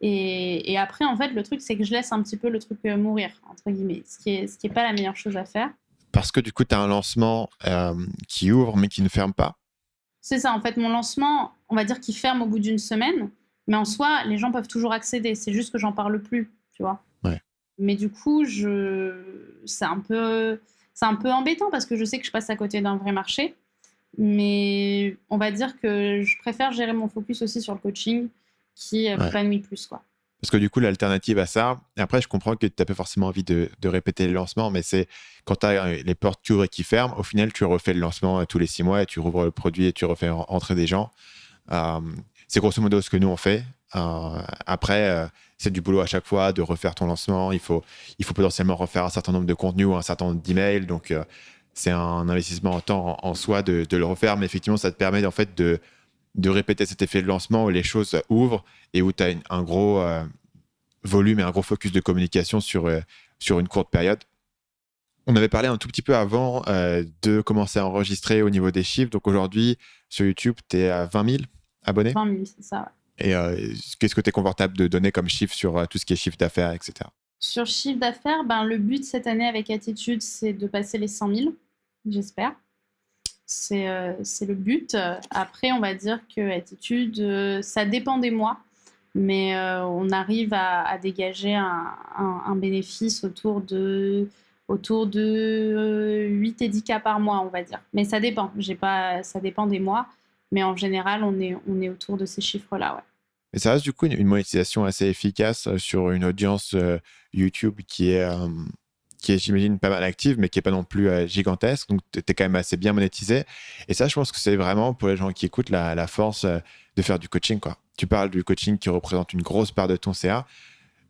Et après, en fait, le truc, c'est que je laisse un petit peu le truc mourir, entre guillemets, ce qui est pas la meilleure chose à faire. Parce que du coup, tu as un lancement qui ouvre mais qui ne ferme pas. C'est ça, en fait, mon lancement, on va dire qu'il ferme au bout d'1 semaine, mais en soi, les gens peuvent toujours accéder. C'est juste que j'en parle plus, tu vois. Ouais. Mais du coup, c'est un peu embêtant parce que je sais que je passe à côté d'un vrai marché. Mais on va dire que je préfère gérer mon focus aussi sur le coaching qui m'épanouit plus, quoi. Parce que du coup, l'alternative à ça, et après, je comprends que tu n'as pas forcément envie de répéter les lancements, mais c'est quand tu as les portes qui ouvrent et qui ferment, au final, tu refais le lancement tous les 6 mois et tu rouvres le produit et tu refais entrer des gens. C'est grosso modo ce que nous, on fait. Après, c'est du boulot à chaque fois de refaire ton lancement. Il faut potentiellement refaire un certain nombre de contenus ou un certain nombre d'emails. Donc, c'est un investissement en temps en soi de le refaire. Mais effectivement, ça te permet en fait de répéter cet effet de lancement où les choses ouvrent et où tu as un gros volume et un gros focus de communication sur une courte période. On avait parlé un tout petit peu avant de commencer à enregistrer au niveau des chiffres. Donc aujourd'hui, sur YouTube, tu es à 20 000 abonnés. 20 000, c'est ça. Et qu'est-ce que tu es confortable de donner comme chiffre sur tout ce qui est chiffre d'affaires, etc. Sur chiffre d'affaires, le but cette année avec Attitude, c'est de passer les 100 000, j'espère. C'est le but. Après, on va dire que Attitude, ça dépend des mois, mais on arrive à dégager un bénéfice autour de 8 et 10 cas par mois, on va dire. Mais ça dépend. Ça dépend des mois, mais en général, on est autour de ces chiffres-là, ouais. Et ça reste du coup une monétisation assez efficace sur une audience YouTube qui est qui est, j'imagine, pas mal active, mais qui est pas non plus gigantesque. Donc, tu es quand même assez bien monétisé. Et ça, je pense que c'est vraiment, pour les gens qui écoutent, la force de faire du coaching, quoi. Tu parles du coaching qui représente une grosse part de ton CA.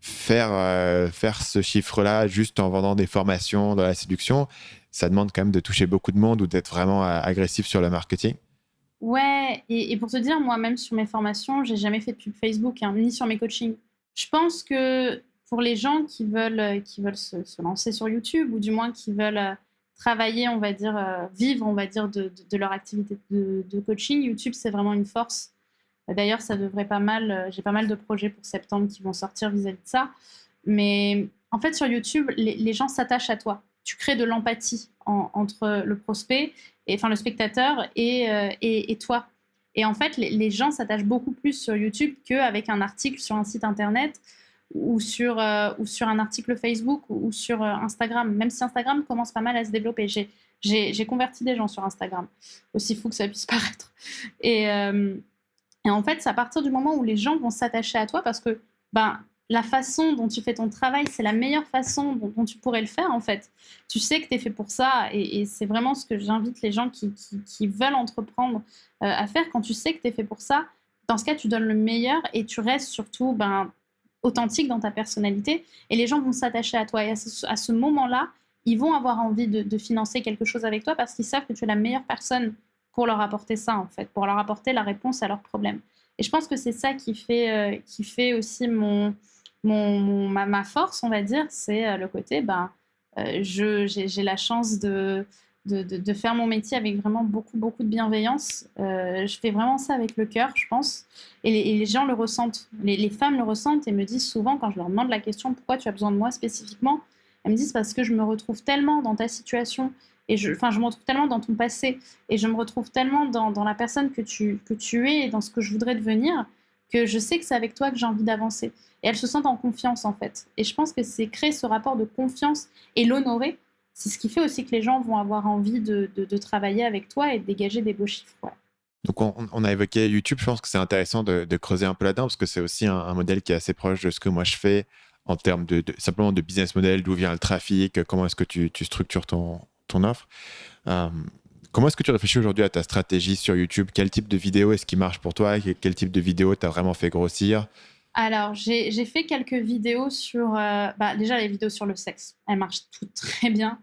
Faire ce chiffre-là juste en vendant des formations dans la séduction, ça demande quand même de toucher beaucoup de monde ou d'être vraiment agressif sur le marketing. Ouais, et pour te dire, moi-même sur mes formations, j'ai jamais fait de pub Facebook, hein, ni sur mes coachings. Je pense que pour les gens qui veulent se lancer sur YouTube, ou du moins qui veulent travailler, on va dire, vivre, on va dire, de leur activité de coaching, YouTube, c'est vraiment une force. D'ailleurs, ça devrait pas mal, j'ai pas mal de projets pour septembre qui vont sortir vis-à-vis de ça. Mais en fait, sur YouTube, les gens s'attachent à toi. Tu crées de l'empathie entre le prospect, enfin le spectateur et toi. Et en fait, les gens s'attachent beaucoup plus sur YouTube qu'avec un article sur un site internet ou sur un article Facebook ou sur Instagram. Même si Instagram commence pas mal à se développer. J'ai converti des gens sur Instagram, aussi fou que ça puisse paraître. Et en fait, c'est à partir du moment où les gens vont s'attacher à toi parce que ben, la façon dont tu fais ton travail, c'est la meilleure façon dont tu pourrais le faire, en fait. Tu sais que tu es fait pour ça et c'est vraiment ce que j'invite les gens qui veulent entreprendre à faire. Quand tu sais que tu es fait pour ça, dans ce cas, tu donnes le meilleur et tu restes surtout authentique dans ta personnalité et les gens vont s'attacher à toi. Et à ce moment-là, ils vont avoir envie de financer quelque chose avec toi parce qu'ils savent que tu es la meilleure personne pour leur apporter ça, en fait, pour leur apporter la réponse à leurs problèmes. Et je pense que c'est ça qui fait aussi ma force, on va dire, c'est le côté, j'ai la chance de faire mon métier avec vraiment beaucoup, beaucoup de bienveillance. Je fais vraiment ça avec le cœur, je pense. Et les gens le ressentent. Les femmes le ressentent et me disent souvent, quand je leur demande la question « Pourquoi tu as besoin de moi spécifiquement ?», elles me disent « Parce que je me retrouve tellement dans ta situation et je me retrouve tellement dans ton passé et je me retrouve tellement dans la personne que tu es et dans ce que je voudrais devenir que je sais que c'est avec toi que j'ai envie d'avancer. » Et elles se sentent en confiance, en fait. Et je pense que c'est créer ce rapport de confiance et l'honorer. C'est ce qui fait aussi que les gens vont avoir envie de travailler avec toi et de dégager des beaux chiffres. Ouais. Donc, on a évoqué YouTube. Je pense que c'est intéressant de creuser un peu là-dedans parce que c'est aussi un modèle qui est assez proche de ce que moi je fais en termes simplement de business model, d'où vient le trafic, comment est-ce que tu structures ton offre. Comment est-ce que tu réfléchis aujourd'hui à ta stratégie sur YouTube? Quel type de vidéo est-ce qui marche pour toi? Quel type de vidéo t'as vraiment fait grossir? Alors, j'ai fait quelques vidéos sur... déjà, les vidéos sur le sexe. Elles marchent toutes très bien.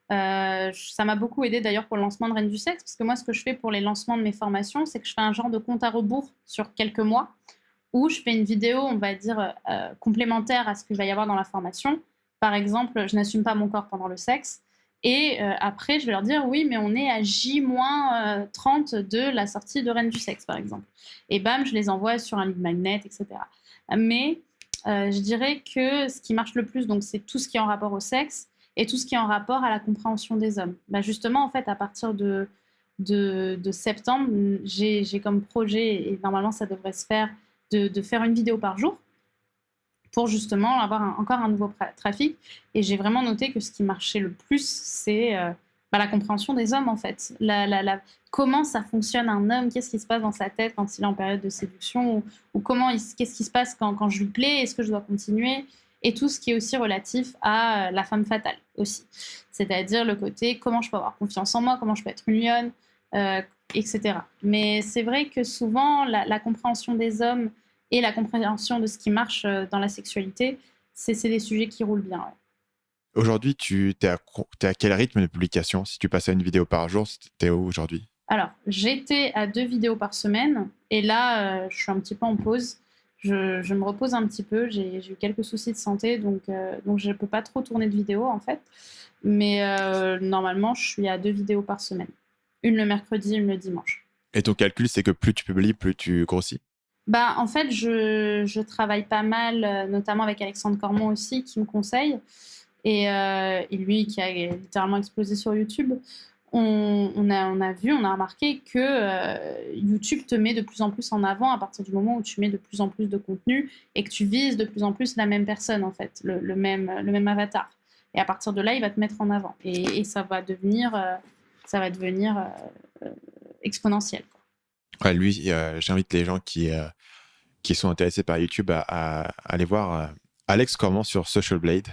Ça m'a beaucoup aidé d'ailleurs pour le lancement de Reine du Sexe, parce que moi, ce que je fais pour les lancements de mes formations, c'est que je fais un genre de compte à rebours sur quelques mois, où je fais une vidéo, on va dire, complémentaire à ce qu'il va y avoir dans la formation. Par exemple, je n'assume pas mon corps pendant le sexe. Et après, je vais leur dire, oui, mais on est à J-30 de la sortie de Reine du Sexe, par exemple. Et bam, je les envoie sur un lead magnet, etc. Mais je dirais que ce qui marche le plus, donc, c'est tout ce qui est en rapport au sexe et tout ce qui est en rapport à la compréhension des hommes. Justement, en fait, à partir de septembre, j'ai comme projet, et normalement ça devrait se faire, de faire une vidéo par jour pour justement avoir encore un nouveau trafic. Et j'ai vraiment noté que ce qui marchait le plus, c'est la compréhension des hommes, en fait. Comment ça fonctionne un homme, qu'est-ce qui se passe dans sa tête quand il est en période de séduction, ou qu'est-ce qui se passe quand je lui plais, est-ce que je dois continuer, et tout ce qui est aussi relatif à la femme fatale aussi. C'est-à-dire le côté comment je peux avoir confiance en moi, comment je peux être une lionne, etc. Mais c'est vrai que souvent, la compréhension des hommes et la compréhension de ce qui marche dans la sexualité, c'est des sujets qui roulent bien. Ouais. Aujourd'hui, t'es à quel rythme de publication? Si tu passes à une vidéo par jour, t'es où aujourd'hui? Alors, j'étais à 2 vidéos par semaine et là, je suis un petit peu en pause. Je me repose un petit peu. J'ai eu quelques soucis de santé, donc je ne peux pas trop tourner de vidéos, en fait. Mais normalement, je suis à 2 vidéos par semaine. Une le mercredi, une le dimanche. Et ton calcul, c'est que plus tu publies, plus tu grossis? En fait, je travaille pas mal, notamment avec Alexandre Cormon aussi, qui me conseille. Et lui, qui a littéralement explosé sur YouTube. On a remarqué que YouTube te met de plus en plus en avant à partir du moment où tu mets de plus en plus de contenu et que tu vises de plus en plus la même personne, en fait, le même avatar. Et à partir de là, il va te mettre en avant. Et ça va devenir exponentiel. Ouais, lui, j'invite les gens qui sont intéressés par YouTube à aller voir Alex Cormon sur Social Blade.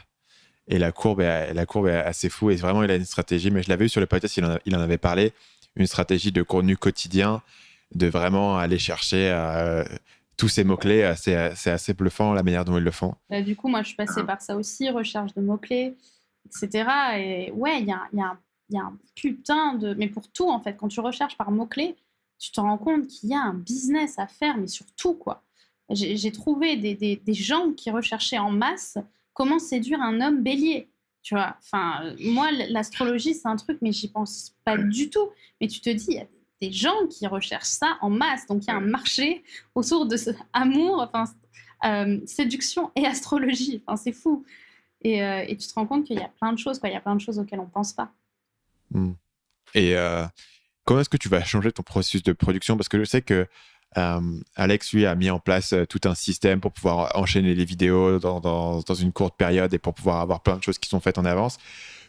Et la courbe est assez fou. Et vraiment, il a une stratégie. Mais je l'avais vu sur le podcast, il en avait parlé. Une stratégie de contenu quotidien, de vraiment aller chercher tous ces mots-clés. C'est assez bluffant la manière dont ils le font. Du coup, moi, je suis passée par ça aussi, recherche de mots-clés, etc. Et ouais, il y a un putain de... Mais pour tout, en fait, quand tu recherches par mots-clés, tu te rends compte qu'il y a un business à faire, mais sur tout, quoi. J'ai trouvé des gens qui recherchaient en masse comment séduire un homme bélier. Tu vois, enfin, moi, l'astrologie, c'est un truc, mais j'y pense pas du tout. Mais tu te dis, il y a des gens qui recherchent ça en masse. Donc, il y a un marché autour de ce amour, enfin, séduction et astrologie. Enfin, c'est fou. Et tu te rends compte qu'il y a plein de choses, quoi. Il y a plein de choses auxquelles on pense pas. Et comment est-ce que tu vas changer ton processus de production? Parce que je sais que Alex, lui, a mis en place tout un système pour pouvoir enchaîner les vidéos dans une courte période et pour pouvoir avoir plein de choses qui sont faites en avance.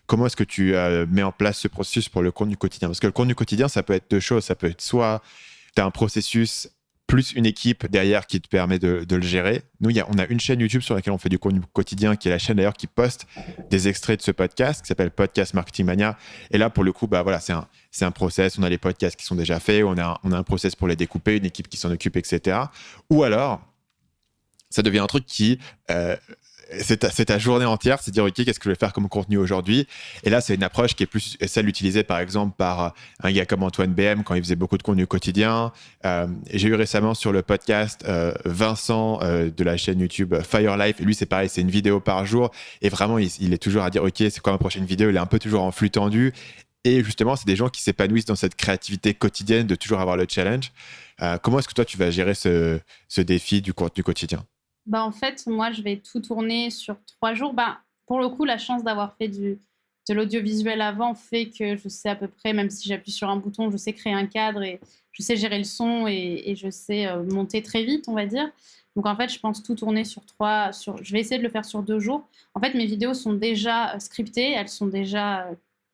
Comment est-ce que tu mets en place ce processus pour le contenu quotidien? Parce que le contenu quotidien, ça peut être deux choses. Ça peut être soit tu as un processus plus une équipe derrière qui te permet de le gérer. Nous, on a une chaîne YouTube sur laquelle on fait du contenu quotidien, qui est la chaîne d'ailleurs qui poste des extraits de ce podcast, qui s'appelle Podcast Marketing Mania. Et là, pour le coup, bah voilà, c'est un process. On a les podcasts qui sont déjà faits, on a un process pour les découper, une équipe qui s'en occupe, etc. Ou alors, ça devient un truc qui... c'est ta journée entière, c'est dire, OK, qu'est-ce que je vais faire comme contenu aujourd'hui? Et là, c'est une approche qui est plus celle utilisée, par exemple, par un gars comme Antoine BM quand il faisait beaucoup de contenu quotidien. J'ai eu récemment sur le podcast Vincent de la chaîne YouTube Fire Life. Et lui, c'est pareil, c'est une vidéo par jour. Et vraiment, il est toujours à dire, OK, c'est quoi ma prochaine vidéo? Il est un peu toujours en flux tendu. Et justement, c'est des gens qui s'épanouissent dans cette créativité quotidienne de toujours avoir le challenge. Comment est-ce que toi, tu vas gérer ce défi du contenu quotidien? Bah, en fait, moi, je vais tout tourner sur 3 jours. Bah, pour le coup, la chance d'avoir fait de l'audiovisuel avant fait que je sais à peu près, même si j'appuie sur un bouton, je sais créer un cadre et je sais gérer le son et je sais monter très vite, on va dire. Donc, en fait, je pense tout tourner sur 3. Je vais essayer de le faire sur 2 jours. En fait, mes vidéos sont déjà scriptées, elles sont déjà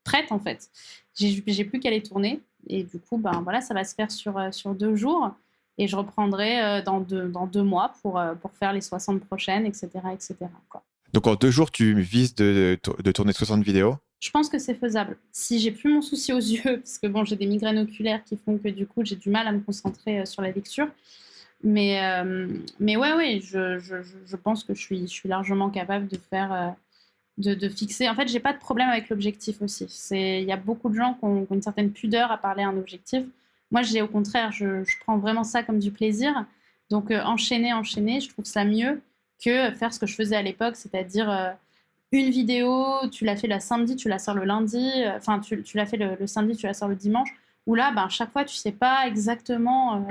prêtes, en fait. J'ai plus qu'à les tourner. Et du coup, ben, voilà, ça va se faire sur 2 jours. Et je reprendrai dans 2 mois pour faire les 60 prochaines, etc. etc. quoi. Donc en 2 jours, tu vises de tourner 60 vidéos? Je pense que c'est faisable. Si j'ai plus mon souci aux yeux, parce que bon, j'ai des migraines oculaires qui font que du coup, j'ai du mal à me concentrer sur la lecture. Mais ouais, je pense que je suis largement capable de faire, de fixer. En fait, j'ai pas de problème avec l'objectif aussi. Il y a beaucoup de gens qui ont une certaine pudeur à parler à un objectif. Moi, au contraire, je prends vraiment ça comme du plaisir. Donc, enchaîner, je trouve ça mieux que faire ce que je faisais à l'époque, c'est-à-dire une vidéo, tu l'as fait le samedi, tu la sors le lundi, enfin, tu l'as fait le samedi, tu la sors le dimanche, où là, ben, chaque fois, tu sais pas exactement,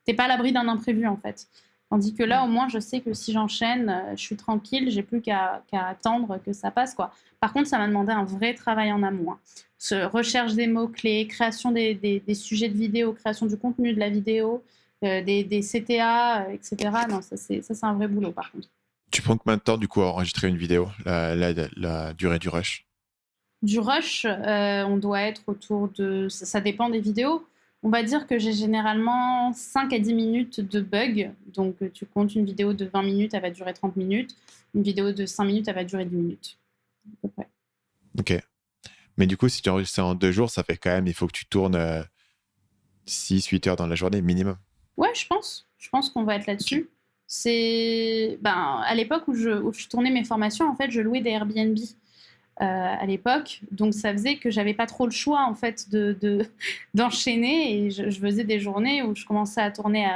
t'es pas à l'abri d'un imprévu, en fait. Tandis que là, au moins, je sais que si j'enchaîne, je suis tranquille, j'ai plus qu'à attendre que ça passe, quoi. Par contre, ça m'a demandé un vrai travail en amont. Recherche des mots-clés, création des sujets de vidéo, création du contenu de la vidéo, des CTA, etc. Non, ça, c'est un vrai boulot, par contre. Tu prends combien de temps, du coup, à enregistrer une vidéo, la durée du rush? Du rush, on doit être autour de... Ça dépend des vidéos. On va dire que j'ai généralement 5 à 10 minutes de bug. Donc, tu comptes une vidéo de 20 minutes, elle va durer 30 minutes. Une vidéo de 5 minutes, elle va durer 10 minutes. À peu près. Ok. Mais du coup, si tu enregistres en 2 jours, ça fait quand même, il faut que tu tournes 6-8 heures dans la journée minimum. Ouais, je pense. Je pense qu'on va être là-dessus. À l'époque où je tournais mes formations, en fait, je louais des Airbnb. À l'époque, donc ça faisait que j'avais pas trop le choix en fait d'enchaîner et je faisais des journées où je commençais à tourner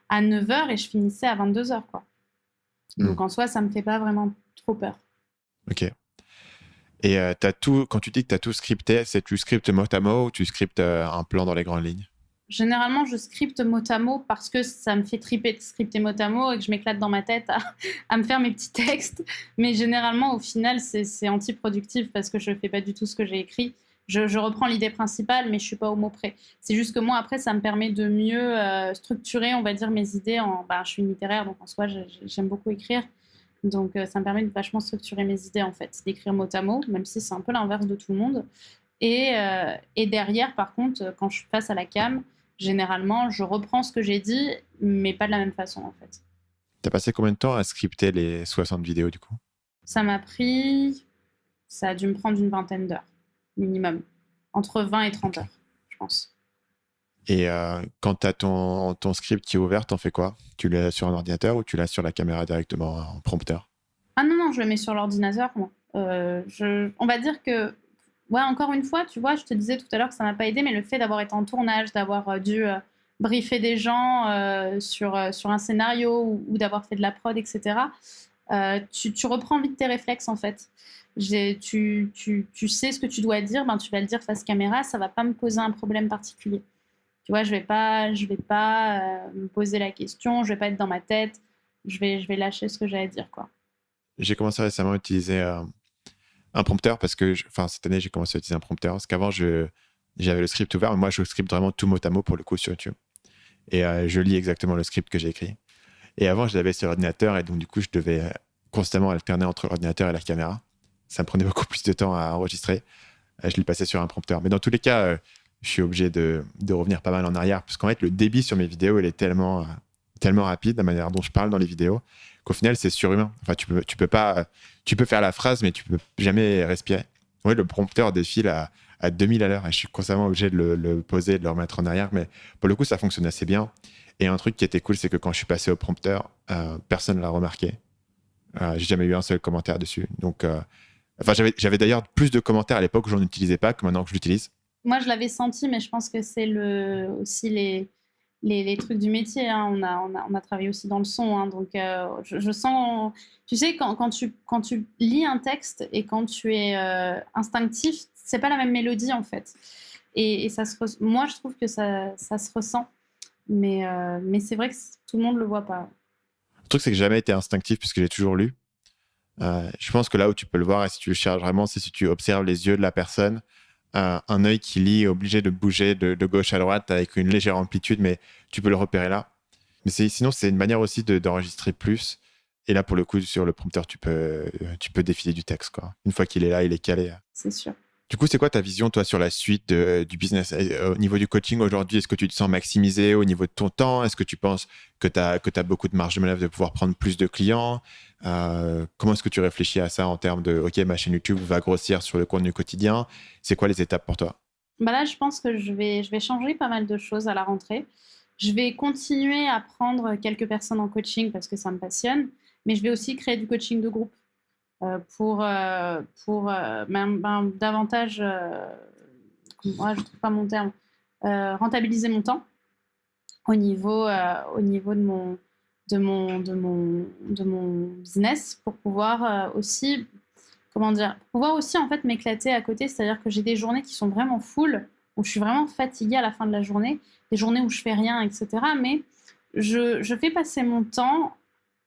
à 9h et je finissais à 22h quoi. Donc en soi ça me fait pas vraiment trop peur. Ok. Et quand tu dis que tu as tout scripté, tu scriptes mot à mot ou tu scriptes un plan dans les grandes lignes? Généralement, je scripte mot à mot parce que ça me fait triper de scripter mot à mot et que je m'éclate dans ma tête à me faire mes petits textes. Mais généralement, au final, c'est anti-productif parce que je ne fais pas du tout ce que j'ai écrit. Je reprends l'idée principale, mais je ne suis pas au mot près. C'est juste que moi, après, ça me permet de mieux structurer, on va dire, mes idées. Je suis une littéraire, donc en soi, j'aime beaucoup écrire. Donc, ça me permet de vachement structurer mes idées, en fait, d'écrire mot à mot, même si c'est un peu l'inverse de tout le monde. Et derrière, par contre, quand je suis face à la cam, généralement, je reprends ce que j'ai dit, mais pas de la même façon, en fait. T'as passé combien de temps à scripter les 60 vidéos, du coup? Ça m'a pris Ça a dû me prendre une vingtaine d'heures, minimum. Entre 20 et 30 heures, je pense. Et quand tu as ton script qui est ouvert, t'en fais quoi? Tu l'as sur un ordinateur ou tu l'as sur la caméra directement en prompteur? Ah non, je le mets sur l'ordinateur, moi. On va dire que, ouais, encore une fois, tu vois, je te disais tout à l'heure que ça m'a pas aidé, mais le fait d'avoir été en tournage, d'avoir dû briefer des gens sur un scénario ou d'avoir fait de la prod, etc., tu reprends vite tes réflexes, en fait. Tu sais ce que tu dois dire, ben, tu vas le dire face caméra, ça va pas me poser un problème particulier. Tu vois, je vais pas me poser la question, je vais pas être dans ma tête, je vais lâcher ce que j'ai à dire, quoi. J'ai commencé récemment à utiliser un prompteur parce que, cette année, j'ai commencé à utiliser un prompteur parce qu'avant, j'avais le script ouvert, mais moi, je scripte vraiment tout mot à mot pour le coup sur YouTube. Et je lis exactement le script que j'ai écrit. Et avant, je l'avais sur l'ordinateur et donc, du coup, je devais constamment alterner entre l'ordinateur et la caméra. Ça me prenait beaucoup plus de temps à enregistrer. Je l'ai passé sur un prompteur. Mais dans tous les cas, je suis obligé de revenir pas mal en arrière parce qu'en fait, le débit sur mes vidéos, il est tellement rapide, la manière dont je parle dans les vidéos, qu'au final, c'est surhumain. Enfin, tu peux pas, tu peux faire la phrase, mais tu peux jamais respirer. Oui, le prompteur défile à 2000 à l'heure et je suis constamment obligé de le poser et de le remettre en arrière. Mais pour le coup, ça fonctionne assez bien. Et un truc qui était cool, c'est que quand je suis passé au prompteur, personne ne l'a remarqué. J'ai jamais eu un seul commentaire dessus. Donc, j'avais d'ailleurs plus de commentaires à l'époque où j'en utilisais pas que maintenant que je l'utilise. Moi, je l'avais senti, mais je pense que c'est aussi les trucs du métier, hein. On a travaillé aussi dans le son, hein. Donc, je sens... Tu sais, quand tu lis un texte et quand tu es instinctif, c'est pas la même mélodie, en fait. Et moi, je trouve que ça se ressent. Mais c'est vrai que tout le monde le voit pas. Le truc, c'est que j'ai jamais été instinctif puisque j'ai toujours lu. Je pense que là où tu peux le voir et si tu le cherches vraiment, c'est si tu observes les yeux de la personne. Un œil qui lit est obligé de bouger de gauche à droite avec une légère amplitude, mais tu peux le repérer là. Mais sinon, c'est une manière aussi d'enregistrer plus. Et là, pour le coup, sur le prompteur, tu peux défiler du texte, quoi. Une fois qu'il est là, il est calé. C'est sûr. Du coup, c'est quoi ta vision, toi, sur la suite du business? Au niveau du coaching aujourd'hui, est-ce que tu te sens maximisé au niveau de ton temps? Est-ce que tu penses que tu as beaucoup de marge de manœuvre de pouvoir prendre plus de clients? Comment est-ce que tu réfléchis à ça en termes de OK, ma chaîne YouTube va grossir sur le contenu quotidien? C'est quoi les étapes pour toi? Bah là, je pense que je vais changer pas mal de choses à la rentrée. Je vais continuer à prendre quelques personnes en coaching parce que ça me passionne, mais je vais aussi créer du coaching de groupe pour davantage, moi je trouve pas mon terme, rentabiliser mon temps au niveau de mon business pour pouvoir aussi, comment dire, pouvoir aussi en fait m'éclater à côté. C'est-à-dire que j'ai des journées qui sont vraiment full, où je suis vraiment fatiguée à la fin de la journée, des journées où je fais rien, etc. Mais je fais passer mon temps,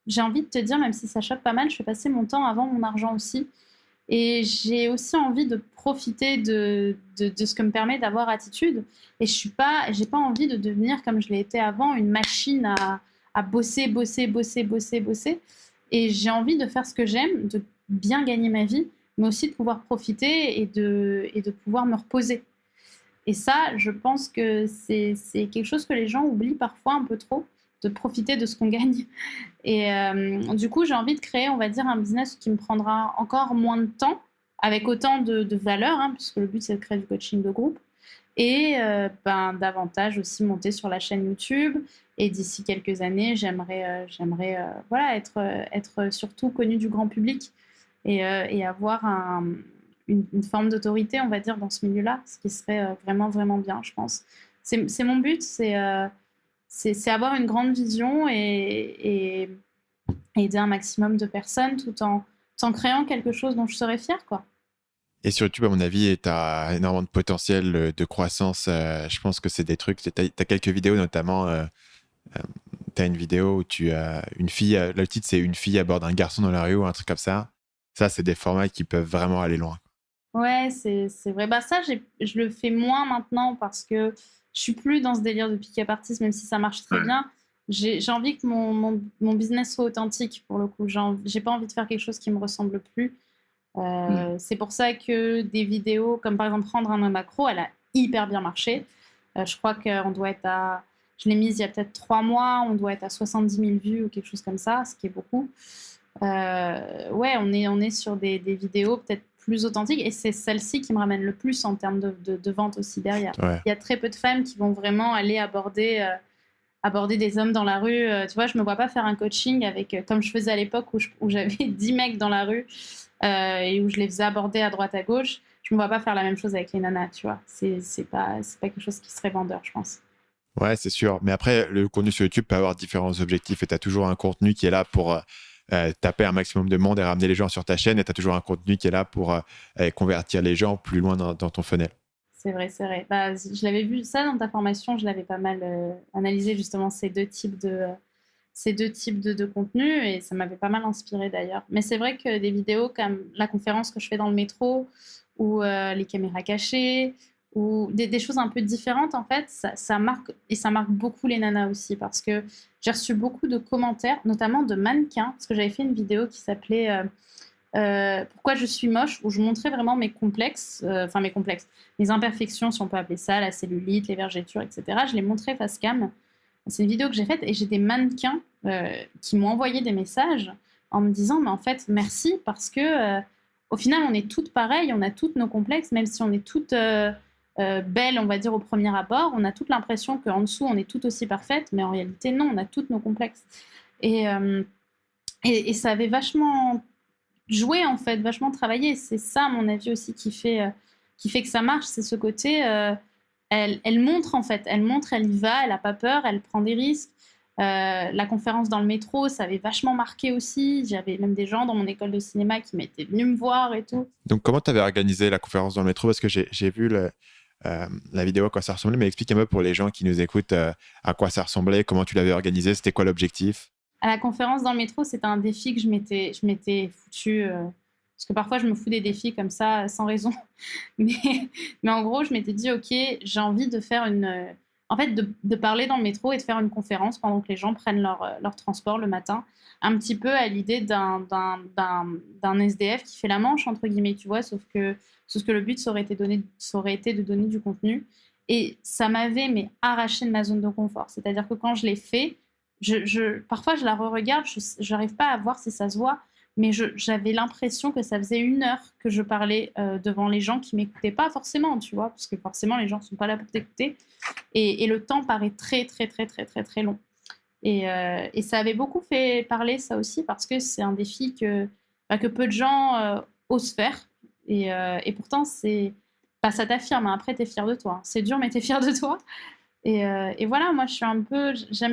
j'ai envie de te dire, même si ça choque pas mal, je fais passer mon temps avant mon argent aussi. Et j'ai aussi envie de profiter de ce que me permet d'avoir Attitude. Et j'ai pas envie de devenir, comme je l'ai été avant, une machine à bosser, bosser, bosser, bosser, bosser. Et j'ai envie de faire ce que j'aime, de bien gagner ma vie, mais aussi de pouvoir profiter et de pouvoir me reposer. Et ça, je pense que c'est quelque chose que les gens oublient parfois un peu trop, de profiter de ce qu'on gagne. Et du coup, j'ai envie de créer, on va dire, un business qui me prendra encore moins de temps, avec autant de valeur, hein, puisque le but, c'est de créer du coaching de groupe. Et davantage aussi monter sur la chaîne YouTube. Et d'ici quelques années, j'aimerais voilà, être surtout connue du grand public et avoir une forme d'autorité, on va dire, dans ce milieu-là, ce qui serait vraiment, vraiment bien, je pense. C'est mon but, c'est avoir une grande vision et aider un maximum de personnes tout en créant quelque chose dont je serais fière, quoi. Et sur YouTube, à mon avis, tu as énormément de potentiel de croissance. Je pense que c'est des trucs. Tu as quelques vidéos, notamment. Tu as une vidéo où tu as une fille. Le titre, c'est Une fille à bord d'un garçon dans la rue ou un truc comme ça. Ça, c'est des formats qui peuvent vraiment aller loin. Ouais, c'est vrai. Bah, ça, je le fais moins maintenant parce que je suis plus dans ce délire de pick-up artist, même si ça marche très bien. J'ai envie que mon business soit authentique pour le coup. J'ai pas envie de faire quelque chose qui me ressemble plus. C'est pour ça que des vidéos comme par exemple Prendre un homme accro, elle a hyper bien marché. Je crois qu'on doit être à... Je l'ai mise il y a peut-être 3 mois, on doit être à 70 000 vues ou quelque chose comme ça, ce qui est beaucoup. Ouais, on est sur des vidéos peut-être plus authentiques et c'est celle-ci qui me ramène le plus en termes de vente aussi derrière. Ouais. Il y a très peu de femmes qui vont vraiment aller aborder des hommes dans la rue. Tu vois, je me vois pas faire un coaching avec, comme je faisais à l'époque où j'avais 10 mecs dans la rue et où je les faisais aborder à droite à gauche. Je me vois pas faire la même chose avec les nanas, tu vois. C'est pas quelque chose qui serait vendeur, je pense. Ouais, c'est sûr. Mais après, le contenu sur YouTube peut avoir différents objectifs et tu as toujours un contenu qui est là pour taper un maximum de monde et ramener les gens sur ta chaîne et tu as toujours un contenu qui est là pour convertir les gens plus loin dans ton funnel. C'est vrai, c'est vrai. Bah, je l'avais vu ça dans ta formation, je l'avais pas mal analysé justement ces deux types de contenus et ça m'avait pas mal inspiré d'ailleurs. Mais c'est vrai que des vidéos comme la conférence que je fais dans le métro ou les caméras cachées ou des choses un peu différentes, en fait, ça marque et ça marque beaucoup les nanas aussi parce que j'ai reçu beaucoup de commentaires, notamment de mannequins, parce que j'avais fait une vidéo qui s'appelait Pourquoi je suis moche, où je montrais vraiment mes complexes, mes imperfections, si on peut appeler ça, la cellulite, les vergetures, etc. Je les montrais face cam. C'est une vidéo que j'ai faite et j'ai des mannequins qui m'ont envoyé des messages en me disant mais en fait merci parce que au final on est toutes pareilles, on a toutes nos complexes, même si on est toutes belles on va dire au premier abord, on a toute l'impression qu'en dessous on est toutes aussi parfaites, mais en réalité non, on a toutes nos complexes et ça avait vachement joué en fait, vachement travaillé. C'est ça à mon avis aussi qui fait que ça marche, c'est ce côté elle montre en fait, elle y va, elle a pas peur, elle prend des risques. La conférence dans le métro, ça avait vachement marqué aussi. J'avais même des gens dans mon école de cinéma qui m'étaient venus me voir et tout. Donc, comment tu avais organisé la conférence dans le métro? Parce que j'ai vu la vidéo à quoi ça ressemblait, mais explique un peu pour les gens qui nous écoutent à quoi ça ressemblait, comment tu l'avais organisé, c'était quoi l'objectif? À la conférence dans le métro, c'était un défi que je m'étais foutu. Parce que parfois, je me fous des défis comme ça, sans raison. Mais en gros, je m'étais dit, OK, j'ai envie de faire en fait, de parler dans le métro et de faire une conférence pendant que les gens prennent leur transport le matin. Un petit peu à l'idée d'un SDF qui fait la manche, entre guillemets, tu vois, sauf que le but, ça aurait été de donner du contenu. Et ça m'avait arraché de ma zone de confort. C'est-à-dire que quand je l'ai fait, parfois, je la re-regarde, je n'arrive pas à voir si ça se voit, mais j'avais l'impression que ça faisait 1 heure que je parlais devant les gens qui ne m'écoutaient pas forcément, tu vois, parce que forcément, les gens ne sont pas là pour t'écouter. Et le temps paraît très, très, très, très, très, très long. Et ça avait beaucoup fait parler, ça aussi, parce que c'est un défi que peu de gens osent faire. Et pourtant, ça t'affirme. Après, tu es fier de toi. C'est dur, mais tu es fier de toi. Et voilà, moi, j'aime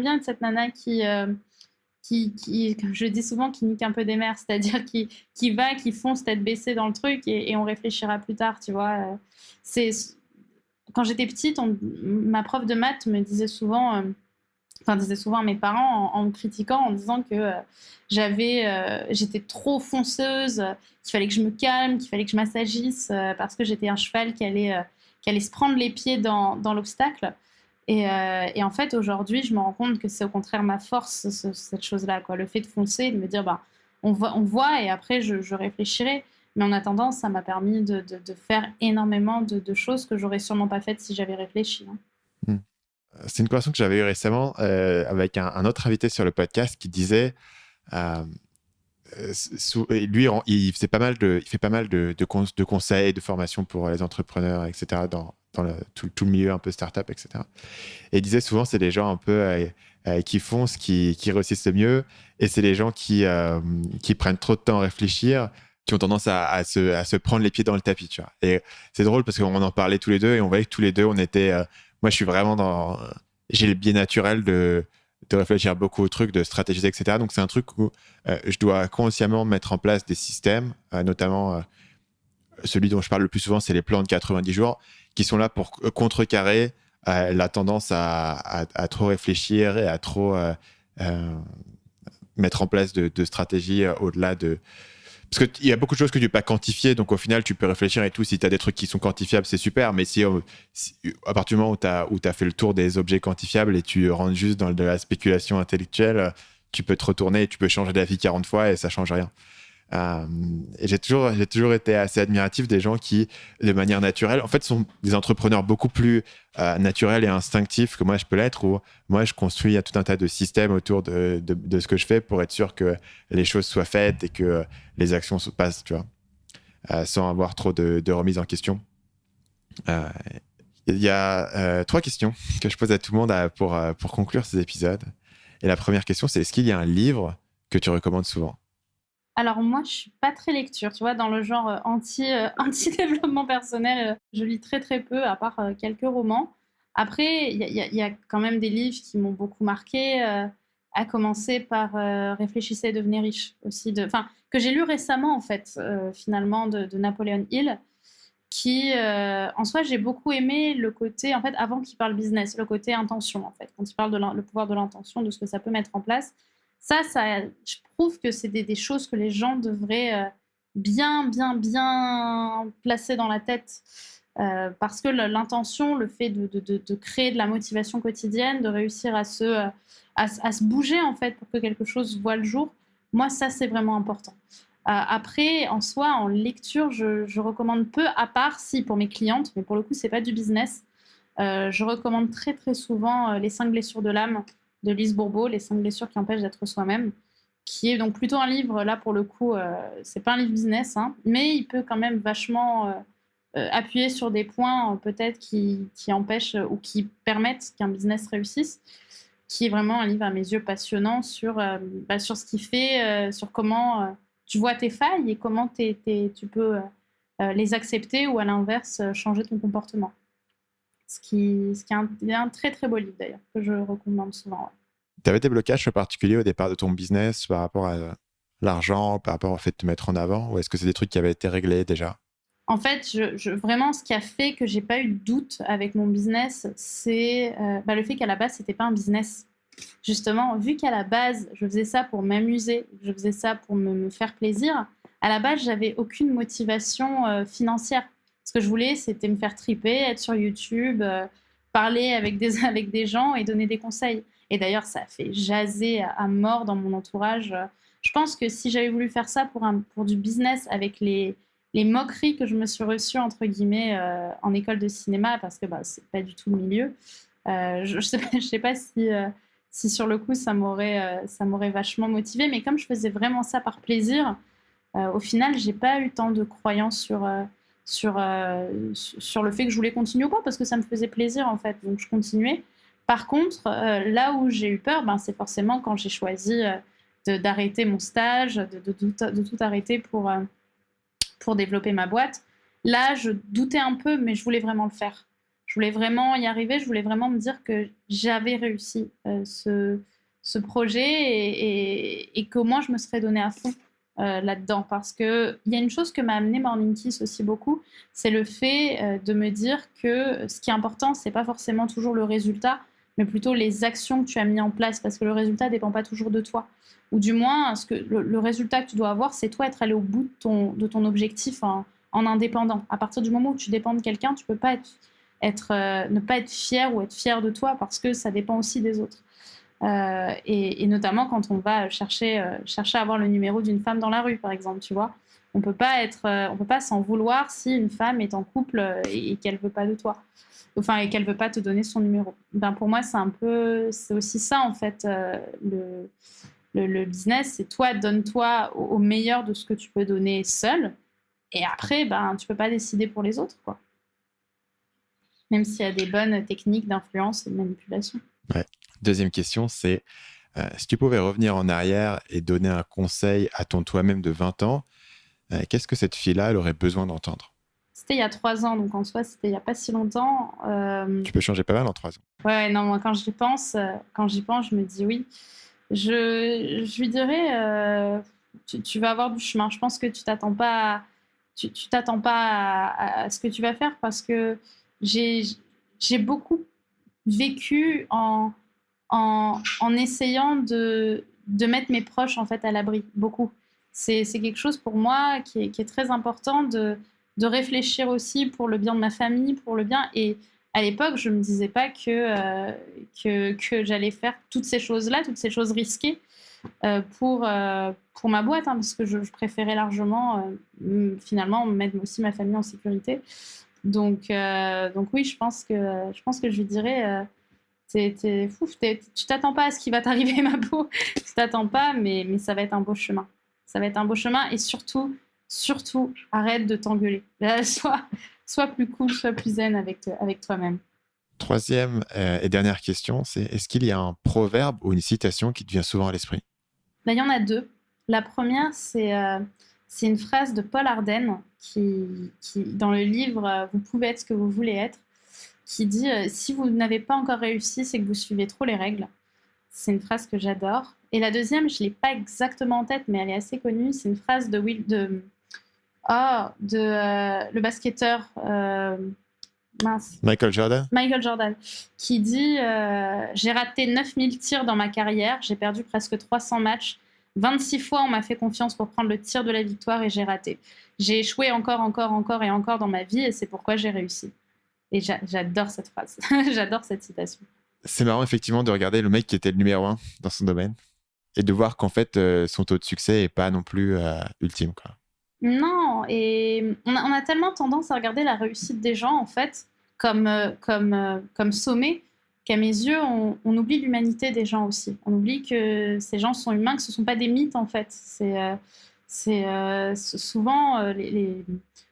bien être cette nana qui, comme je dis souvent, qui nique un peu des mers, c'est-à-dire qui fonce tête baissée dans le truc et on réfléchira plus tard, tu vois. Quand j'étais petite, ma prof de maths me disait souvent, disait souvent à mes parents en me critiquant, en disant que j'étais trop fonceuse, qu'il fallait que je me calme, qu'il fallait que je m'assagisse, parce que j'étais un cheval qui allait se prendre les pieds dans l'obstacle. Et en fait, aujourd'hui, je me rends compte que c'est au contraire ma force, cette chose-là, quoi. Le fait de foncer, de me dire, on voit et après, je réfléchirai. Mais en attendant, ça m'a permis de faire énormément de choses que j'aurais sûrement pas faites si j'avais réfléchi. Mmh. C'est une conversation que j'avais eue récemment avec un autre invité sur le podcast qui disait, lui, il fait pas mal de conseils, de formations pour les entrepreneurs, etc., dans tout le milieu un peu startup, etc. Et il disait souvent, c'est des gens un peu qui foncent, qui réussissent le mieux, et c'est les gens qui prennent trop de temps à réfléchir, qui ont tendance à se prendre les pieds dans le tapis, tu vois. Et c'est drôle parce qu'on en parlait tous les deux et on voyait que tous les deux, on était... moi, je suis vraiment j'ai le biais naturel de réfléchir beaucoup aux trucs, de stratégiser, etc. Donc, c'est un truc où je dois consciemment mettre en place des systèmes, notamment celui dont je parle le plus souvent, c'est les plans de 90 jours, qui sont là pour contrecarrer la tendance à trop réfléchir et à trop mettre en place de stratégies au-delà de... Parce qu'il y a beaucoup de choses que tu ne peux pas quantifier, donc au final, tu peux réfléchir et tout. Si tu as des trucs qui sont quantifiables, c'est super, mais si à partir du moment où tu as fait le tour des objets quantifiables et tu rentres juste dans de la spéculation intellectuelle, tu peux te retourner et tu peux changer d'avis 40 fois et ça ne change rien. Et j'ai toujours été assez admiratif des gens qui, de manière naturelle, en fait, sont des entrepreneurs beaucoup plus naturels et instinctifs que moi je peux l'être, où moi je construis tout un tas de systèmes autour de ce que je fais pour être sûr que les choses soient faites et que les actions se passent, tu vois. sans avoir trop de remise en question. Euh, Il y a 3 questions que je pose à tout le monde pour conclure ces épisodes. Et la première question, c'est est-ce qu'il y a un livre que tu recommandes souvent? Alors moi, je suis pas très lecture, tu vois, dans le genre anti-développement personnel, je lis très très peu, à part quelques romans. Après, il y a quand même des livres qui m'ont beaucoup marqué, à commencer par Réfléchissez et devenez riche aussi, enfin, que j'ai lu récemment en fait, finalement, de Napoléon Hill, qui, en soi, j'ai beaucoup aimé le côté, en fait, avant qu'il parle business, le côté intention, en fait, quand il parle de le pouvoir de l'intention, de ce que ça peut mettre en place. Ça, je trouve que c'est des choses que les gens devraient bien, bien, bien placer dans la tête. Parce que l'intention, le fait de créer de la motivation quotidienne, de réussir à se bouger, en fait, pour que quelque chose voit le jour, moi, ça, c'est vraiment important. Après, en soi, en lecture, je recommande peu, à part si pour mes clientes, mais pour le coup, c'est pas du business. Je recommande très très souvent Les 5 blessures de l'âme de Lise Bourbeau, Les 5 blessures qui empêchent d'être soi-même, qui est donc plutôt un livre, là pour le coup, c'est pas un livre business, hein, mais il peut quand même vachement appuyer sur des points peut-être qui empêchent ou qui permettent qu'un business réussisse, qui est vraiment un livre à mes yeux passionnant sur ce qu'il fait, sur comment tu vois tes failles et comment tu peux les accepter ou à l'inverse changer ton comportement. Ce qui est un très très beau livre d'ailleurs, que je recommande souvent. Ouais. Tu avais des blocages particuliers au départ de ton business par rapport à l'argent, par rapport au fait de te mettre en avant, ou est-ce que c'est des trucs qui avaient été réglés déjà? En fait, vraiment, ce qui a fait que j'ai pas eu de doute avec mon business, c'est le fait qu'à la base, c'était pas un business. Justement, vu qu'à la base, je faisais ça pour m'amuser, je faisais ça pour me faire plaisir, à la base, j'avais aucune motivation financière. Ce que je voulais, c'était me faire triper, être sur YouTube, parler avec des gens et donner des conseils. Et d'ailleurs, ça a fait jaser à mort dans mon entourage. Je pense que si j'avais voulu faire ça pour du business avec les moqueries que je me suis reçues, entre guillemets, en école de cinéma, parce que c'est pas du tout le milieu, je sais pas si sur le coup ça m'aurait vachement motivée, mais comme je faisais vraiment ça par plaisir, au final j'ai pas eu tant de croyances sur le fait que je voulais continuer ou pas, parce que ça me faisait plaisir en fait, donc je continuais. Par contre, là où j'ai eu peur, c'est forcément quand j'ai choisi d'arrêter mon stage, de tout arrêter pour développer ma boîte. Là, je doutais un peu, mais je voulais vraiment le faire. Je voulais vraiment y arriver, je voulais vraiment me dire que j'avais réussi ce projet et qu'au moins je me serais donné à fond là-dedans. Parce qu'il y a une chose que m'a amené Morning Kiss aussi beaucoup, c'est le fait de me dire que ce qui est important, c'est pas forcément toujours le résultat, mais plutôt les actions que tu as mis en place, parce que le résultat ne dépend pas toujours de toi. Ou du moins, le résultat que tu dois avoir, c'est toi être allé au bout de ton objectif en indépendant. À partir du moment où tu dépends de quelqu'un, tu peux pas ne pas être fier ou être fier de toi, parce que ça dépend aussi des autres. Et notamment quand on va chercher à avoir le numéro d'une femme dans la rue, par exemple, tu vois. On peut pas s'en vouloir si une femme est en couple et qu'elle veut pas de toi. Enfin, et qu'elle veut pas te donner son numéro. Pour moi, c'est aussi ça, en fait, le business, c'est toi, donne-toi au meilleur de ce que tu peux donner seul. Et après, tu peux pas décider pour les autres, quoi. Même s'il y a des bonnes techniques d'influence et de manipulation. Ouais. Deuxième question, c'est si tu pouvais revenir en arrière et donner un conseil à ton toi-même de 20 ans, qu'est-ce que cette fille-là, elle aurait besoin d'entendre? C'était il y a 3 ans, donc en soi, c'était il n'y a pas si longtemps. Tu peux changer pas mal en 3 ans. Ouais, non, moi, quand j'y pense, je me dis oui. Je lui dirais, tu vas avoir du chemin. Je pense que tu t'attends pas à ce que tu vas faire, parce que j'ai, j'ai beaucoup vécu en essayant de mettre mes proches en fait à l'abri, beaucoup. C'est quelque chose pour moi qui est très important de réfléchir aussi pour le bien de ma famille, pour le bien. Et à l'époque, je me disais pas que j'allais faire toutes ces choses-là, toutes ces choses risquées pour ma boîte, hein, parce que je préférais largement finalement mettre aussi ma famille en sécurité. Donc oui, je pense que je lui dirais tu t'attends pas à ce qui va t'arriver, ma peau. Tu t'attends pas, mais ça va être un beau chemin. Ça va être un beau chemin, et surtout, surtout, arrête de t'engueuler. Sois plus cool, sois plus zen avec toi-même. Troisième et dernière question, c'est est-ce qu'il y a un proverbe ou une citation qui te vient souvent à l'esprit? Il y en a deux. La première, c'est une phrase de Paul Arden qui dans le livre Vous pouvez être ce que vous voulez être, qui dit si vous n'avez pas encore réussi, c'est que vous suivez trop les règles. C'est une phrase que j'adore. Et la deuxième, je ne l'ai pas exactement en tête, mais elle est assez connue. C'est une phrase le basketteur Michael Jordan, qui dit j'ai raté 9000 tirs dans ma carrière, j'ai perdu presque 300 matchs. 26 fois, on m'a fait confiance pour prendre le tir de la victoire et j'ai raté. J'ai échoué encore et encore dans ma vie et c'est pourquoi j'ai réussi. Et j'adore cette phrase. J'adore cette citation. C'est marrant, effectivement, de regarder le mec qui était le numéro 1 dans son domaine et de voir qu'en fait, son taux de succès n'est pas non plus ultime, quoi. Non, et on a tellement tendance à regarder la réussite des gens, en fait, comme sommet, qu'à mes yeux, on oublie l'humanité des gens aussi. On oublie que ces gens sont humains, que ce ne sont pas des mythes, en fait. C'est souvent,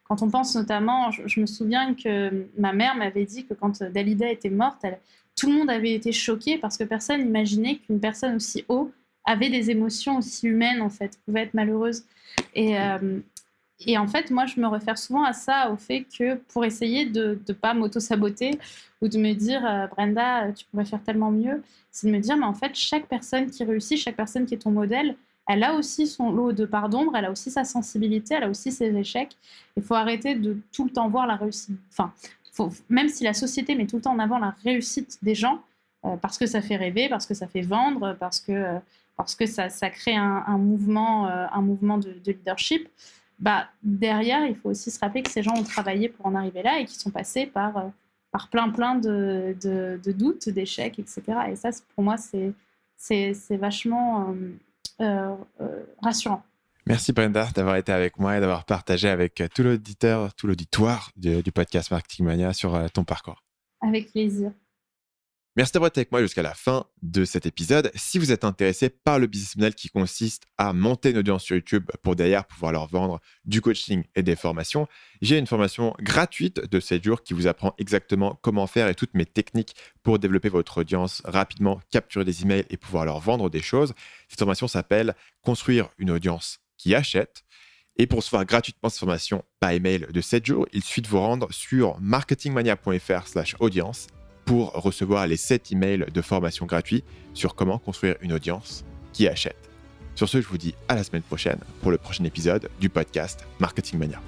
quand on pense notamment, je me souviens que ma mère m'avait dit que quand Dalida était morte, tout le monde avait été choqué parce que personne n'imaginait qu'une personne aussi haut avait des émotions aussi humaines, en fait, pouvait être malheureuse. Et en fait, moi, je me réfère souvent à ça, au fait que pour essayer de ne pas m'auto-saboter ou de me dire Brenda, tu pourrais faire tellement mieux, c'est de me dire, mais en fait, chaque personne qui réussit, chaque personne qui est ton modèle, elle a aussi son lot de part d'ombre, elle a aussi sa sensibilité, elle a aussi ses échecs. Il faut arrêter de tout le temps voir la réussite. Enfin, même si la société met tout le temps en avant la réussite des gens, parce que ça fait rêver, parce que ça fait vendre, parce que ça crée un mouvement de leadership, derrière, il faut aussi se rappeler que ces gens ont travaillé pour en arriver là et qu'ils sont passés par plein de doutes, d'échecs, etc. Et ça, pour moi, c'est vachement rassurant. Merci Brenda d'avoir été avec moi et d'avoir partagé avec tout l'auditoire du podcast Marketing Mania sur ton parcours. Avec plaisir. Merci d'avoir été avec moi jusqu'à la fin de cet épisode. Si vous êtes intéressé par le business model qui consiste à monter une audience sur YouTube pour derrière pouvoir leur vendre du coaching et des formations, j'ai une formation gratuite de 7 jours qui vous apprend exactement comment faire et toutes mes techniques pour développer votre audience rapidement, capturer des emails et pouvoir leur vendre des choses. Cette formation s'appelle « Construire une audience qui achète ». Et pour recevoir gratuitement cette formation par email de 7 jours, il suffit de vous rendre sur marketingmania.fr/audience pour recevoir les 7 emails de formation gratuits sur comment construire une audience qui achète. Sur ce, je vous dis à la semaine prochaine pour le prochain épisode du podcast Marketing Mania.